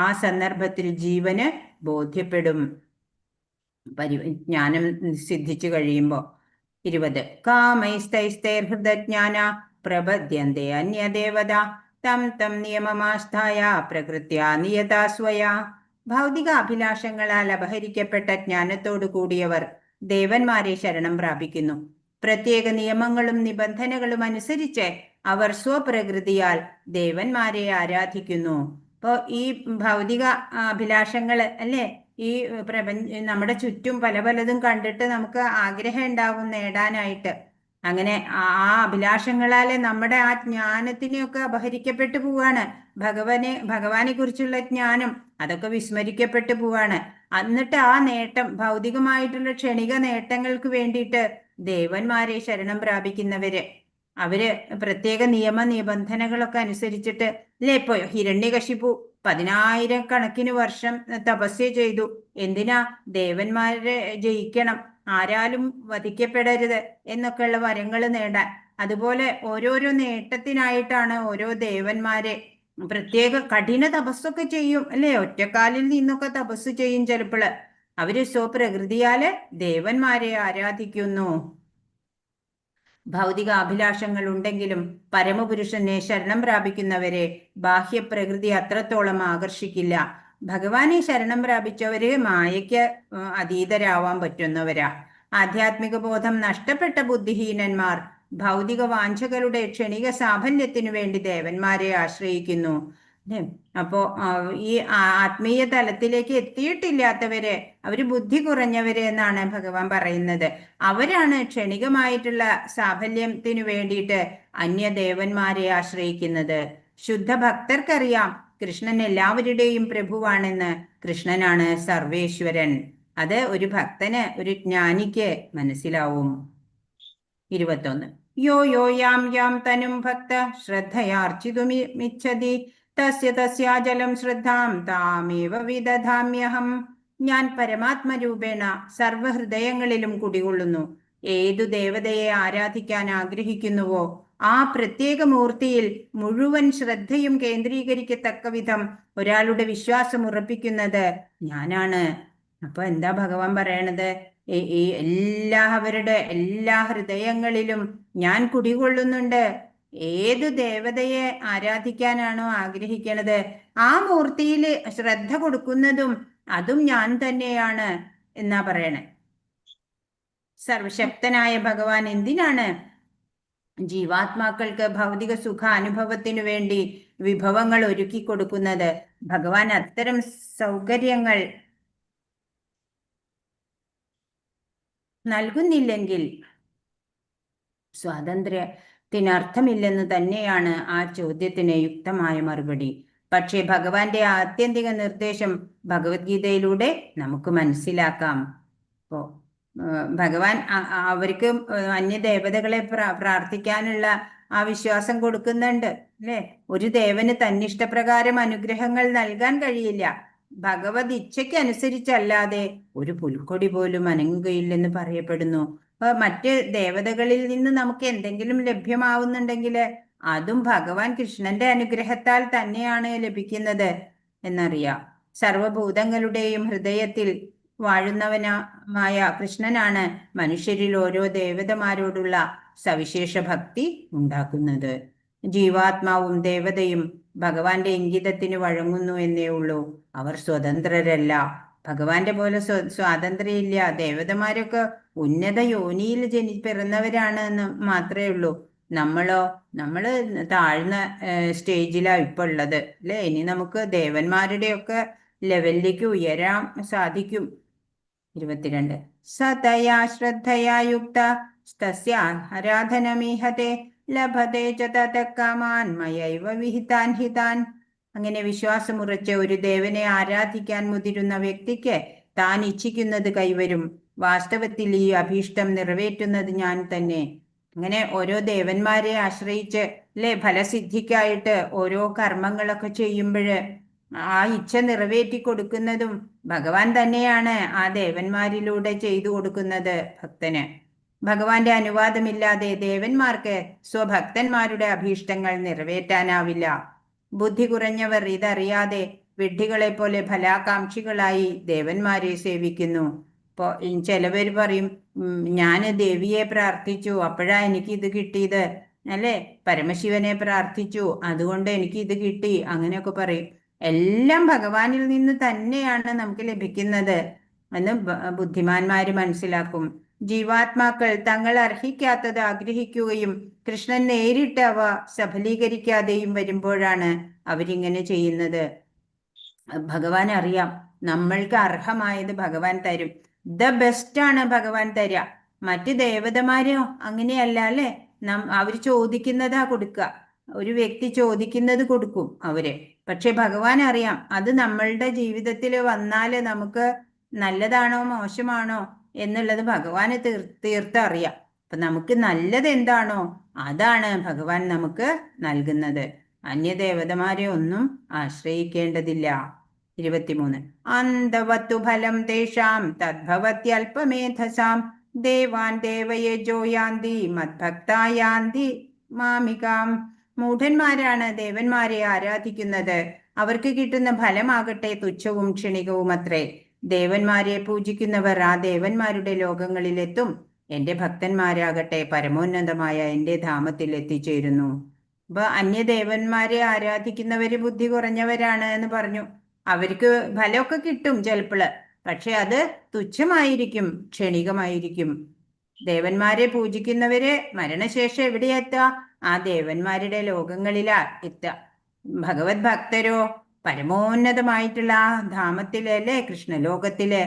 ആ സന്ദർഭത്തിൽ ജീവന് ബോധ്യപ്പെടും, ജ്ഞാനം സിദ്ധിച്ചു കഴിയുമ്പോൾ. 20 കാമൈസ്തൈസ്തൈർഹൃതജ്ഞാന പ്രപദ്യന്തെ അന്യദേവത തം തം നിയമമാസ്ഥായ പ്രകൃത്യാ നിയതാ സ്വയാ. ഭൗതിക അഭിലാഷങ്ങളാൽ അപഹരിക്കപ്പെട്ട ജ്ഞാനത്തോടു കൂടിയവർ ദേവന്മാരെ ശരണം പ്രാപിക്കുന്നു. പ്രത്യേക നിയമങ്ങളും നിബന്ധനകളും അനുസരിച്ച് അവർ സ്വപ്രകൃതിയാൽ ദേവന്മാരെ ആരാധിക്കുന്നു. ഇപ്പോൾ ഈ ഭൗതിക അഭിലാഷങ്ങള്, അല്ലേ, ഈ നമ്മുടെ ചുറ്റും പലതും കണ്ടിട്ട് നമുക്ക് ആഗ്രഹം ഉണ്ടാവും നേടാനായിട്ട്. അങ്ങനെ ആ അഭിലാഷങ്ങളാലെ നമ്മുടെ ആ ജ്ഞാനത്തിനെയൊക്കെ അപഹരിക്കപ്പെട്ടു പോവാണ്. ഭഗവാനെ കുറിച്ചുള്ള ജ്ഞാനം അതൊക്കെ വിസ്മരിക്കപ്പെട്ടു പോവാണ്. എന്നിട്ട് ആ നേട്ടം, ഭൗതികമായിട്ടുള്ള ക്ഷണിക നേട്ടങ്ങൾക്ക് വേണ്ടിയിട്ട് ദേവന്മാരെ ശരണം പ്രാപിക്കുന്നവര്, അവര് പ്രത്യേക നിബന്ധനകളൊക്കെ അനുസരിച്ചിട്ട്, അല്ലേ? ഇപ്പൊ ഹിരണ്യകശിപു 10,000 വർഷം തപസ്യ ചെയ്തു. എന്തിനാ? ദേവന്മാരെ ജയിക്കണം, ആരാലും വധിക്കപ്പെടരുത് എന്നൊക്കെയുള്ള വരങ്ങൾ നേടാൻ. അതുപോലെ ഓരോരോ നേട്ടത്തിനായിട്ടാണ് ഓരോ ദേവന്മാരെ പ്രത്യേക കഠിന തപസ്സൊക്കെ ചെയ്യും, അല്ലേ? ഒറ്റക്കാലിൽ നിന്നൊക്കെ തപസ് ചെയ്യും ചിലപ്പോൾ. അവര് സ്വപ്രകൃതിയാല് ദേവന്മാരെ ആരാധിക്കുന്നു. ഭൗതിക അഭിലാഷങ്ങൾ ഉണ്ടെങ്കിലും പരമപുരുഷനെ ശരണം പ്രാപിക്കുന്നവരെ ബാഹ്യപ്രകൃതി അത്രത്തോളം ആകർഷിക്കില്ല. ഭഗവാനെ ശരണം പ്രാപിച്ചവര് മായയ്ക്ക് അതീതരാവാൻ പറ്റുന്നവരാ. ആധ്യാത്മിക ബോധം നഷ്ടപ്പെട്ട ബുദ്ധിഹീനന്മാർ ഭൗതിക വാഞ്ചകളുടെ ക്ഷണിക സാഫല്യത്തിനു വേണ്ടി ദേവന്മാരെ ആശ്രയിക്കുന്നു. അല്ലേ? അപ്പോ ഈ ആത്മീയ തലത്തിലേക്ക് എത്തിയിട്ടില്ലാത്തവര്, അവര് ബുദ്ധി കുറഞ്ഞവര് എന്നാണ് ഭഗവാൻ പറയുന്നത്. അവരാണ് ക്ഷണികമായിട്ടുള്ള സാഫല്യത്തിനു വേണ്ടിയിട്ട് അന്യദേവന്മാരെ ആശ്രയിക്കുന്നത്. ശുദ്ധ ഭക്തർക്കറിയാം കൃഷ്ണൻ എല്ലാവരുടെയും പ്രഭുവാണെന്ന്. കൃഷ്ണനാണ് സർവേശ്വരൻ. അത് ഒരു ഭക്തന്, ഒരു ജ്ഞാനിക്ക് മനസ്സിലാവും. 21. യോ യോ യാം യാം തനും ഭക്ത ശ്രദ്ധയാർച്ചിതുമിച്ഛതി തസ്യാജലം ശ്രദ്ധാം താമേവ വിദധാമ്യഹം. ഞാൻ പരമാത്മരൂപേണ സർവഹൃദയങ്ങളിലും കുടികൊള്ളുന്നു. ഏതു ദേവതയെ ആരാധിക്കാൻ ആഗ്രഹിക്കുന്നുവോ ആ പ്രത്യേക മൂർത്തിയിൽ മുഴുവൻ ശ്രദ്ധയും കേന്ദ്രീകരിക്കത്തക്ക വിധം ഒരാളുടെ വിശ്വാസം ഉറപ്പിക്കുന്നത് ഞാനാണ്. അപ്പൊ എന്താ ഭഗവാൻ പറയണത്? ഈ എല്ലാവരുടെ എല്ലാ ഹൃദയങ്ങളിലും ഞാൻ കുടികൊള്ളുന്നുണ്ട്. ഏതു ദേവതയെ ആരാധിക്കാനാണോ ആഗ്രഹിക്കണത് ആ മൂർത്തിയിൽ ശ്രദ്ധ കൊടുക്കുന്നതും അതും ഞാൻ തന്നെയാണ് എന്നാ പറയണേ. സർവശക്തനായ ഭഗവാൻ എന്തിനാണ് ജീവാത്മാക്കൾക്ക് ഭൗതിക സുഖ അനുഭവത്തിനു വേണ്ടി വിഭവങ്ങൾ ഒരുക്കി കൊടുക്കുന്നത്? ഭഗവാൻ അത്തരം സൗകര്യങ്ങൾ നൽകുന്നില്ലെങ്കിൽ സ്വാതന്ത്ര്യത്തിനർത്ഥമില്ലെന്ന് തന്നെയാണ് ആ ചോദ്യത്തിന് യുക്തമായ മറുപടി. പക്ഷേ ഭഗവാന്റെ ആത്യന്തിക നിർദ്ദേശം ഭഗവത്ഗീതയിലൂടെ നമുക്ക് മനസ്സിലാക്കാം. അപ്പോ ഭഗവാൻ അവർക്ക് അന്യദേവതകളെ പ്രാർത്ഥിക്കാനുള്ള ആ വിശ്വാസം കൊടുക്കുന്നുണ്ട്, അല്ലെ? ഒരു ദേവന് തന്നിഷ്ടപ്രകാരം അനുഗ്രഹങ്ങൾ നൽകാൻ കഴിയില്ല. ഭഗവത് ഇച്ഛയ്ക്ക് അനുസരിച്ചല്ലാതെ ഒരു പുൽക്കൊടി പോലും അനങ്ങുകയില്ലെന്ന് പറയപ്പെടുന്നു. മറ്റ് ദേവതകളിൽ നിന്ന് നമുക്ക് എന്തെങ്കിലും ലഭ്യമാവുന്നുണ്ടെങ്കിൽ അതും ഭഗവാൻ കൃഷ്ണന്റെ അനുഗ്രഹത്താൽ തന്നെയാണ് ലഭിക്കുന്നത് എന്നറിയാം. സർവഭൂതങ്ങളുടെയും ഹൃദയത്തിൽ വാഴുന്നവനായ കൃഷ്ണനാണ് മനുഷ്യരിൽ ഓരോ ദേവതമാരോടുള്ള സവിശേഷ ഭക്തി ഉണ്ടാക്കുന്നത്. ജീവാത്മാവും ദേവതയും ഭഗവാന്റെ ഇംഗിതത്തിന് വഴങ്ങുന്നു എന്നേ ഉള്ളൂ. അവർ സ്വതന്ത്രരല്ല. ഭഗവാന്റെ പോലെ സ്വാതന്ത്ര്യമില്ല. ദേവതമാരൊക്കെ ഉന്നത യോനിയിൽ പിറന്നവരാണ് എന്ന് മാത്രമേ ഉള്ളൂ. നമ്മള് താഴ്ന്ന സ്റ്റേജിലാ ഇപ്പൊ ഉള്ളത്, അല്ലെ? ഇനി നമുക്ക് ദേവന്മാരുടെയൊക്കെ ലെവലിലേക്ക് ഉയരാൻ സാധിക്കും. 22. സതയാ ശ്രദ്ധയാ യുക്ത ആരാധനമീഹത്തെ ലഭത്തെ ച തതഃകാമാൻ മയൈവ വിഹിതാൻ ഹിതാൻ. അങ്ങനെ വിശ്വാസമുറച്ച ഒരു ദേവനെ ആരാധിക്കാൻ മുതിരുന്ന വ്യക്തിക്ക് താൻ ഇച്ഛിക്കുന്നത് കൈവരും. വാസ്തവത്തിൽ ഈ അഭീഷ്ടം നിറവേറ്റുന്നത് ഞാൻ തന്നെ. അങ്ങനെ ഓരോ ദേവന്മാരെ ആശ്രയിച്ച്, അല്ലെ, ഫലസിദ്ധിക്കായിട്ട് ഓരോ കർമ്മങ്ങളൊക്കെ ചെയ്യുമ്പോൾ ആ ഇച്ഛ നിറവേറ്റി കൊടുക്കുന്നതും ഭഗവാൻ തന്നെയാണ് ആ ദേവന്മാരിലൂടെ ചെയ്തു കൊടുക്കുന്നത് ഭക്തന്. ഭഗവാന്റെ അനുവാദമില്ലാതെ ദേവന്മാർക്ക് സ്വഭക്തന്മാരുടെ അഭീഷ്ടങ്ങൾ നിറവേറ്റാനാവില്ല. ബുദ്ധി കുറഞ്ഞവർ ഇതറിയാതെ വിഡ്ഢികളെ പോലെ ഫലാകാംക്ഷികളായി ദേവന്മാരെ സേവിക്കുന്നു. ഇപ്പോ ചിലവര് പറയും, ഞാൻ ദേവിയെ പ്രാർത്ഥിച്ചു അപ്പോഴാ എനിക്ക് ഇത് കിട്ടിയത്, അല്ലെ? പരമശിവനെ പ്രാർത്ഥിച്ചു അതുകൊണ്ട് എനിക്ക് ഇത് കിട്ടി, അങ്ങനെയൊക്കെ പറയും. എല്ലാം ഭഗവാനിൽ നിന്ന് തന്നെയാണ് നമുക്ക് ലഭിക്കുന്നത് എന്ന് ബുദ്ധിമാന്മാര് മനസ്സിലാക്കും. ജീവാത്മാക്കൾ തങ്ങൾ അർഹിക്കാത്തത് ആഗ്രഹിക്കുകയും കൃഷ്ണൻ നേരിട്ട് അവ സഫലീകരിക്കാതെയും വരുമ്പോഴാണ് അവരിങ്ങനെ ചെയ്യുന്നത്. ഭഗവാൻ അറിയാം നമ്മൾക്ക് അർഹമായത് ഭഗവാൻ തരും. ദ ബെസ്റ്റ് ആണ് ഭഗവാൻ തരിക. മറ്റ് ദേവതമാരോ അങ്ങനെയല്ല, അല്ലെ? അവർ ചോദിക്കുന്നതാ കൊടുക്കുക. ഒരു വ്യക്തി ചോദിക്കുന്നത് കൊടുക്കും അവര്. പക്ഷെ ഭഗവാൻ അറിയാം അത് നമ്മളുടെ ജീവിതത്തിൽ വന്നാല് നമുക്ക് നല്ലതാണോ മോശമാണോ എന്നുള്ളത് ഭഗവാന് തീർത്തറിയാം. അപ്പൊ നമുക്ക് നല്ലത് എന്താണോ അതാണ് ഭഗവാൻ നമുക്ക് നൽകുന്നത്. അന്യദേവതമാരെ ഒന്നും ആശ്രയിക്കേണ്ടതില്ല. 23. അന്തവത്തു ഫലം തേഷാം തദ്ഭവത്യൽപമേധസാം ദേവാൻ ദേവയേജോ യാന്തി മദ്ഭക്തായാന്തി മാമികാം. മൂഢന്മാരാണ് ദേവന്മാരെ ആരാധിക്കുന്നത്. അവർക്ക് കിട്ടുന്ന ഫലമാകട്ടെ തുച്ഛവും ക്ഷണികവും അത്രേ. ദേവന്മാരെ പൂജിക്കുന്നവർ ആ ദേവന്മാരുടെ ലോകങ്ങളിലെത്തും. എന്റെ ഭക്തന്മാരാകട്ടെ പരമോന്നതമായ എന്റെ ധാമത്തിൽ എത്തിച്ചേരുന്നു. അപ്പൊ അന്യദേവന്മാരെ ആരാധിക്കുന്നവര് ബുദ്ധി കുറഞ്ഞവരാണ് എന്ന് പറഞ്ഞു. അവർക്ക് ഫലമൊക്കെ കിട്ടും ചിലപ്പോൾ, പക്ഷെ അത് തുച്ഛമായിരിക്കും, ക്ഷണികമായിരിക്കും. ദേവന്മാരെ പൂജിക്കുന്നവര് മരണശേഷം എവിടെയെത്തുക? ആ ദേവന്മാരുടെ ലോകങ്ങളിലാ എത്തുക. ഭഗവത് ഭക്തരോ പരമോന്നതമായിട്ടുള്ള ആ ധാമത്തിലല്ലേ, കൃഷ്ണലോകത്തില്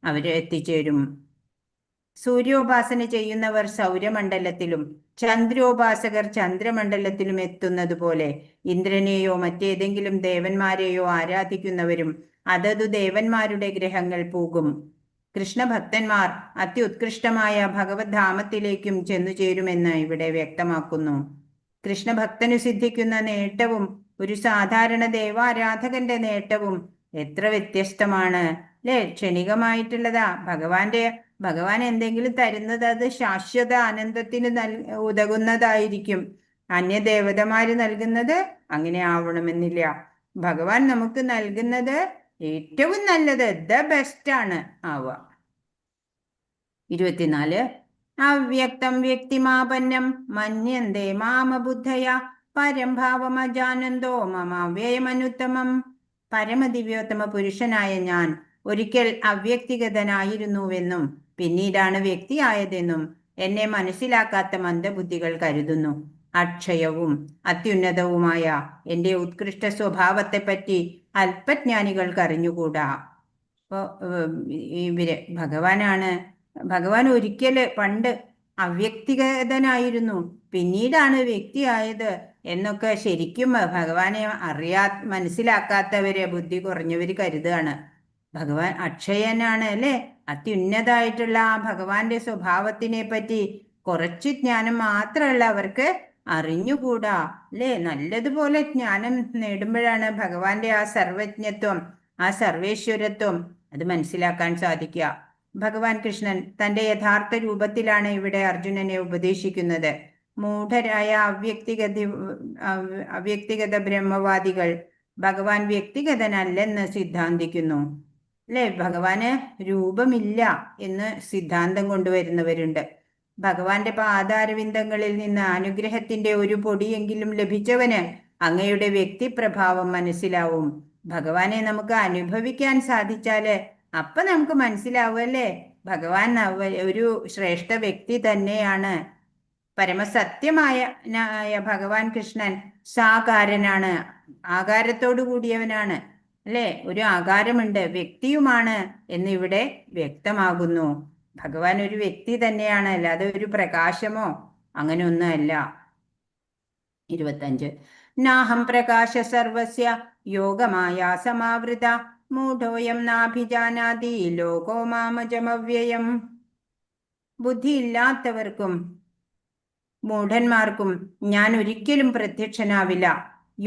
അവര് എത്തിച്ചേരും. സൂര്യോപാസന ചെയ്യുന്നവർ സൗരമണ്ഡലത്തിലും ചന്ദ്രോപാസകർ ചന്ദ്രമണ്ഡലത്തിലും എത്തുന്നത് പോലെ ഇന്ദ്രനെയോ മറ്റേതെങ്കിലും ദേവന്മാരെയോ ആരാധിക്കുന്നവരും അതതു ദേവന്മാരുടെ ഗ്രഹങ്ങൾ പോകും. കൃഷ്ണഭക്തന്മാർ അത്യുത്കൃഷ്ടമായ ഭഗവത് ധാമത്തിലേക്കും ചെന്നു ചേരുമെന്ന് ഇവിടെ വ്യക്തമാക്കുന്നു. കൃഷ്ണഭക്തനു സിദ്ധിക്കുന്ന നേട്ടവും ഒരു സാധാരണ ദേവാരാധകന്റെ നേട്ടവും എത്ര വ്യത്യസ്തമാണ് അല്ലേ? ക്ഷണികമായിട്ടുള്ളതാ. ഭഗവാൻ എന്തെങ്കിലും തരുന്നത് അത് ശാശ്വത ആനന്ദത്തിന് ഉതകുന്നതായിരിക്കും. അന്യദേവതമാര് നൽകുന്നത് അങ്ങനെ ആവണമെന്നില്ല. ഭഗവാൻ നമുക്ക് നൽകുന്നത് ഏറ്റവും നല്ലത്, ദ ബെസ്റ്റ് ആണ് ആവുക. 24. അവ്യക്തം വ്യക്തിമാപന്നം മന്യന്തേ മാമബുദ്ധയ പരം ഭാവമജാനന്ദോ മമ വ്യയമനുത്തമം. പരമദിവ്യോത്തമ പുരുഷനായ ഞാൻ ഒരിക്കൽ അവ്യക്തിഗതനായിരുന്നുവെന്നും പിന്നീടാണ് വ്യക്തിയായതെന്നും എന്നെ മനസ്സിലാക്കാത്ത മന്ദബുദ്ധികൾ കരുതുന്നു. അക്ഷയവും അത്യുന്നതവുമായ എൻ്റെ ഉത്കൃഷ്ട സ്വഭാവത്തെപ്പറ്റി അല്പജ്ഞാനികൾക്ക് അറിഞ്ഞുകൂടാ. അപ്പോൾ ഭഗവാൻ ഒരിക്കല് പണ്ട് അവ്യക്തിഗതനായിരുന്നു, പിന്നീടാണ് വ്യക്തിയായത് എന്നൊക്കെ ശരിക്കും ഭഗവാനെ മനസ്സിലാക്കാത്തവര്, ബുദ്ധി കുറഞ്ഞവര് കരുതുകയാണ്. ഭഗവാൻ അക്ഷയനാണ് അല്ലേ? അത്യുന്നതായിട്ടുള്ള ആ ഭഗവാന്റെ സ്വഭാവത്തിനെ പറ്റി കുറച്ച് ജ്ഞാനം മാത്രമുള്ള അവർക്ക് അറിഞ്ഞുകൂടാ അല്ലേ? നല്ലതുപോലെ ജ്ഞാനം നേടുമ്പോഴാണ് ഭഗവാന്റെ ആ സർവജ്ഞത്വം, ആ സർവേശ്വരത്വം അത് മനസ്സിലാക്കാൻ സാധിക്കുക. ഭഗവാൻ കൃഷ്ണൻ തന്റെ യഥാർത്ഥ രൂപത്തിലാണ് ഇവിടെ അർജുനനെ ഉപദേശിക്കുന്നത്. മൂഢരായ അവ്യക്തിഗത ബ്രഹ്മവാദികൾ ഭഗവാൻ വ്യക്തിഗതനല്ലെന്ന് സിദ്ധാന്തിക്കുന്നു അല്ലേ? ഭഗവാന് രൂപമില്ല എന്ന് സിദ്ധാന്തം കൊണ്ടുവരുന്നവരുണ്ട്. ഭഗവാന്റെ പാദാരവിന്ദങ്ങളിൽ നിന്ന് അനുഗ്രഹത്തിന്റെ ഒരു പൊടിയെങ്കിലും ലഭിച്ചവന് അങ്ങയുടെ വ്യക്തിപ്രഭാവം മനസ്സിലാവും. ഭഗവാനെ നമുക്ക് അനുഭവിക്കാൻ സാധിച്ചാല് അപ്പൊ നമുക്ക് മനസ്സിലാവുമല്ലേ ഭഗവാൻ ഒരു ശ്രേഷ്ഠ വ്യക്തി തന്നെയാണ്. പരമസത്യമായ ഭഗവാൻ കൃഷ്ണൻ സാകാരനാണ്, ആകാരത്തോടു കൂടിയവനാണ് അല്ലേ? ഒരു ആകാരമുണ്ട്, വ്യക്തിയുമാണ് എന്നിവിടെ വ്യക്തമാകുന്നു. ഭഗവാൻ ഒരു വ്യക്തി തന്നെയാണ്, അല്ലാതെ ഒരു പ്രകാശമോ അങ്ങനെ ഒന്നും അല്ല. 25. നാഹം പ്രകാശ സർവസ്യ യോഗമായ സമാവൃത മൂഢോയം നാഭിജാനാതി ലോകോ മാമജമവ്യയം. ബുദ്ധിയില്ലാത്തവർക്കും മൂഢന്മാർക്കും ഞാൻ ഒരിക്കലും പ്രത്യക്ഷനാവില്ല.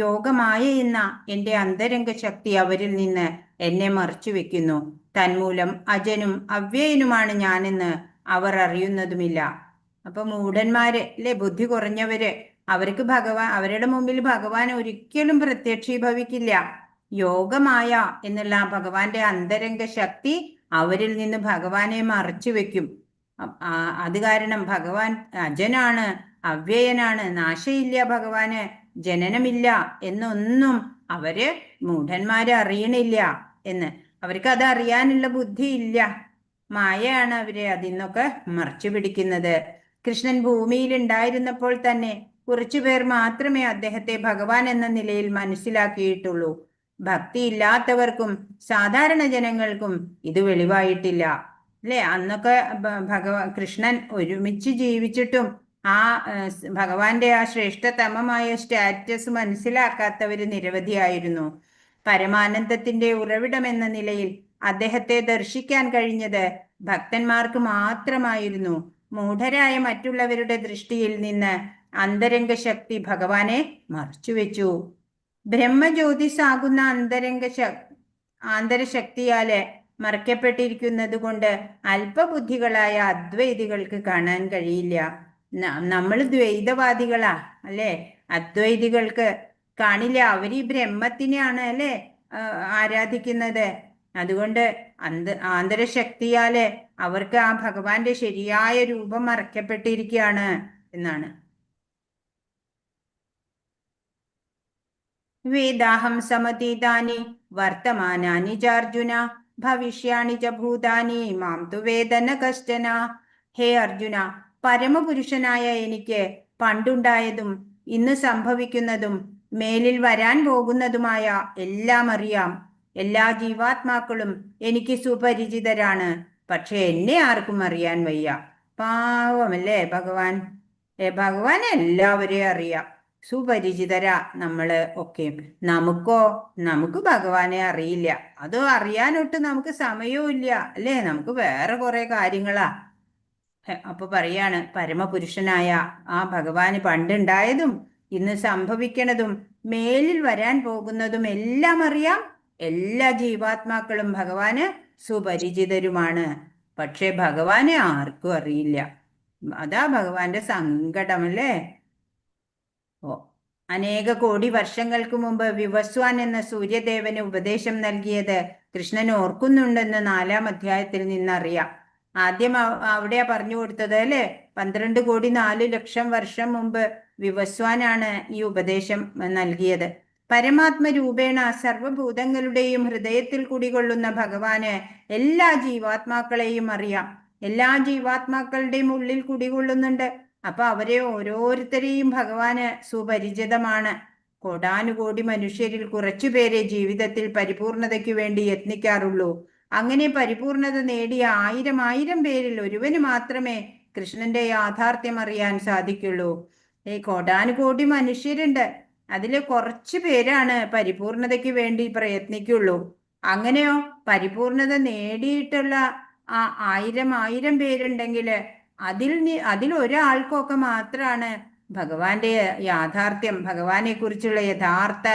യോഗമായ എന്ന എൻ്റെ അന്തരംഗ ശക്തി അവരിൽ നിന്ന് എന്നെ മറച്ചു വെക്കുന്നു. തന്മൂലം അജനും അവ്യയനുമാണ് ഞാനെന്ന് അവർ അറിയുന്നതുമില്ല. അപ്പൊ മൂഢന്മാര് അല്ലെ, ബുദ്ധി കുറഞ്ഞവര്, അവർക്ക് അവരുടെ മുമ്പിൽ ഭഗവാൻ ഒരിക്കലും പ്രത്യക്ഷീഭവിക്കില്ല. യോഗമായ എന്നുള്ള ഭഗവാന്റെ അന്തരംഗ ശക്തി അവരിൽ നിന്ന് ഭഗവാനെ മറച്ചു വെക്കും. അത് കാരണം ഭഗവാൻ അജനാണ്, അവ്യയനാണ്, നാശമില്ല, ഭഗവാന് ജനനമില്ല എന്നൊന്നും അവര് മൂഢന്മാര് അറിയണില്ല എന്ന്. അവർക്ക് അത് അറിയാനുള്ള ബുദ്ധി ഇല്ല. മായയാണ് അവരെ അതിന്നൊക്കെ മറച്ചു പിടിക്കുന്നത്. കൃഷ്ണൻ ഭൂമിയിൽ ഉണ്ടായിരുന്നപ്പോൾ തന്നെ കുറച്ചുപേർ മാത്രമേ അദ്ദേഹത്തെ ഭഗവാൻ എന്ന നിലയിൽ മനസ്സിലാക്കിയിട്ടുള്ളൂ. ഭക്തിയില്ലാത്തവർക്കും സാധാരണ ജനങ്ങൾക്കും ഇത് വെളിവായിട്ടില്ല അല്ലെ? അന്നൊക്കെ കൃഷ്ണൻ ഒരുമിച്ച് ജീവിച്ചിട്ടും ആ ഭഗവാന്റെ ആ ശ്രേഷ്ഠതമമായ സ്റ്റാറ്റസ് മനസ്സിലാക്കാത്തവര് നിരവധിയായിരുന്നു. പരമാനന്ദത്തിന്റെ ഉറവിടം എന്ന നിലയിൽ അദ്ദേഹത്തെ ദർശിക്കാൻ കഴിഞ്ഞത് ഭക്തന്മാർക്ക് മാത്രമായിരുന്നു. മൂഢരായ മറ്റുള്ളവരുടെ ദൃഷ്ടിയിൽ നിന്ന് അന്തരംഗ ശക്തി ഭഗവാനെ മറച്ചുവെച്ചു. ബ്രഹ്മജ്യോതിസാകുന്ന ആന്തരശക്തിയാല് മറയ്ക്കപ്പെട്ടിരിക്കുന്നത് കൊണ്ട് അല്പബുദ്ധികളായ അദ്വൈതികൾക്ക് കാണാൻ കഴിയില്ല. നമ്മൾ ദ്വൈതവാദികളാ അല്ലെ? അദ്വൈതികൾക്ക് കാണില്ല. അവർ ഈ ബ്രഹ്മത്തിനെയാണ് അല്ലെ ആരാധിക്കുന്നത്. അതുകൊണ്ട് ആന്തരശക്തിയാല് അവർക്ക് ആ ഭഗവാന്റെ ശരിയായ രൂപം മറയ്ക്കപ്പെട്ടിരിക്കുകയാണ് എന്നാണ്. വേദാഹം സമതീതാനി വർത്തമാനാനി ചാർജുന ഭവിഷ്യാണി ച ഭൂതാനി മാം തു വേദന കശ്ചന. ഹേ അർജുന, പരമപുരുഷനായ എനിക്ക് പണ്ടുണ്ടായതും ഇന്ന് സംഭവിക്കുന്നതും മേലിൽ വരാൻ പോകുന്നതുമായ എല്ലാം അറിയാം. എല്ലാ ജീവാത്മാക്കളും എനിക്ക് സുപരിചിതരാണ്. പക്ഷെ എന്നെ ആർക്കും അറിയാൻ വയ്യ. പാവമല്ലേ ഭഗവാൻ. ഭഗവാൻ എല്ലാവരെയും അറിയാം. സുപരിചിതരാ നമ്മള് ഒക്കെ. നമുക്ക് ഭഗവാനെ അറിയില്ല. അത് അറിയാനൊട്ട് നമുക്ക് സമയവും ഇല്ല അല്ലേ? നമുക്ക് വേറെ കുറെ കാര്യങ്ങളാ. അപ്പൊ പറയാണ്, പരമപുരുഷനായ ആ ഭഗവാന് പണ്ടുണ്ടായതും ഇന്ന് സംഭവിക്കണതും മേലിൽ വരാൻ പോകുന്നതും എല്ലാം അറിയാം. എല്ലാ ജീവാത്മാക്കളും ഭഗവാന് സുപരിചിതരുമാണ്. പക്ഷെ ഭഗവാനെ ആർക്കും അറിയില്ല. അതാ ഭഗവാന്റെ സങ്കടമല്ലേ. ഓ, അനേക കോടി വർഷങ്ങൾക്ക് മുമ്പ് വിവസ്വാൻ എന്ന സൂര്യദേവന് ഉപദേശം നൽകിയത് കൃഷ്ണൻ ഓർക്കുന്നുണ്ടെന്ന് 4-ാം അധ്യായത്തിൽ നിന്നറിയാം. ആദ്യം അവിടെയാ പറഞ്ഞു കൊടുത്തത് അല്ലേ? 12 കോടി 4 ലക്ഷം വർഷം മുമ്പ് വിവസ്വാനാണ് ഈ ഉപദേശം നൽകിയത്. പരമാത്മരൂപേണ സർവഭൂതങ്ങളുടെയും ഹൃദയത്തിൽ കുടികൊള്ളുന്ന ഭഗവാന് എല്ലാ ജീവാത്മാക്കളെയും അറിയാം. എല്ലാ ജീവാത്മാക്കളുടെയും ഉള്ളിൽ കുടികൊള്ളുന്നുണ്ട്. അപ്പൊ അവരെ ഓരോരുത്തരെയും ഭഗവാന് സുപരിചിതമാണ്. കോടാനുകോടി മനുഷ്യരിൽ കുറച്ചുപേരെ ജീവിതത്തിൽ പരിപൂർണതയ്ക്ക് വേണ്ടി യത്നിക്കാറുള്ളൂ. അങ്ങനെ പരിപൂർണത നേടിയ 1000 പേരിൽ ഒരുവന് മാത്രമേ കൃഷ്ണന്റെ യാഥാർത്ഥ്യം അറിയാൻ സാധിക്കുള്ളൂ. ഈ കോടാനുകോടി മനുഷ്യരുണ്ട്. അതിൽ കുറച്ചു പേരാണ് പരിപൂർണതയ്ക്ക് വേണ്ടി പ്രയത്നിക്കുള്ളൂ. അങ്ങനെയോ പരിപൂർണത നേടിയിട്ടുള്ള ആ 1000 പേരുണ്ടെങ്കിൽ അതിൽ ഒരാൾക്കൊക്കെ മാത്രമാണ് ഭഗവാന്റെ യാഥാർത്ഥ്യം, ഭഗവാനെ കുറിച്ചുള്ള യഥാർത്ഥ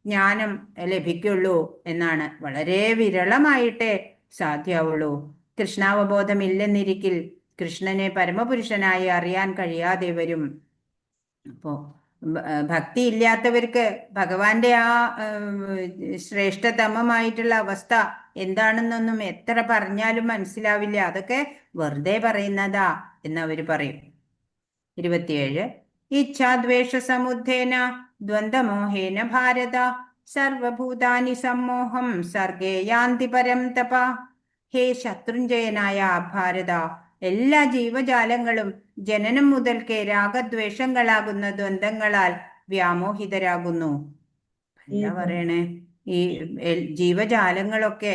ജ്ഞാനം ലഭിക്കുള്ളൂ എന്നാണ്. വളരെ വിരളമായിട്ടേ സാധ്യമാവുള്ളൂ. കൃഷ്ണാവബോധമില്ലെന്നിരിക്കിൽ കൃഷ്ണനെ പരമപുരുഷനായി അറിയാൻ കഴിയാതെ വരും. അപ്പോ ഭക്തി ഇല്ലാത്തവർക്ക് ഭഗവാന്റെ ആ ശ്രേഷ്ഠതമമായിട്ടുള്ള അവസ്ഥ എന്താണെന്നൊന്നും എത്ര പറഞ്ഞാലും മനസ്സിലാവില്ല. അതൊക്കെ വെറുതെ പറയുന്നതാ എന്നവര് പറയും. 27 ഇച്ഛാദ്വേഷ സമുദ്ധേന ദ്വന്ദ്വമോഹേന ഭാരത സർവഭൂതാനി സമ്മോഹം സർഗേ യാന്തി പരം തപ. ഹേ ശത്രുഞ്ജയനായ ഭാരത, എല്ലാ ജീവജാലങ്ങളും ജനനം മുതൽക്കേ രാഗദ്വേഷങ്ങളാകുന്ന ദ്വന്ദ്ങ്ങളാൽ വ്യാമോഹിതരാകുന്നു. എന്താ പറയണേ? ഈ ജീവജാലങ്ങളൊക്കെ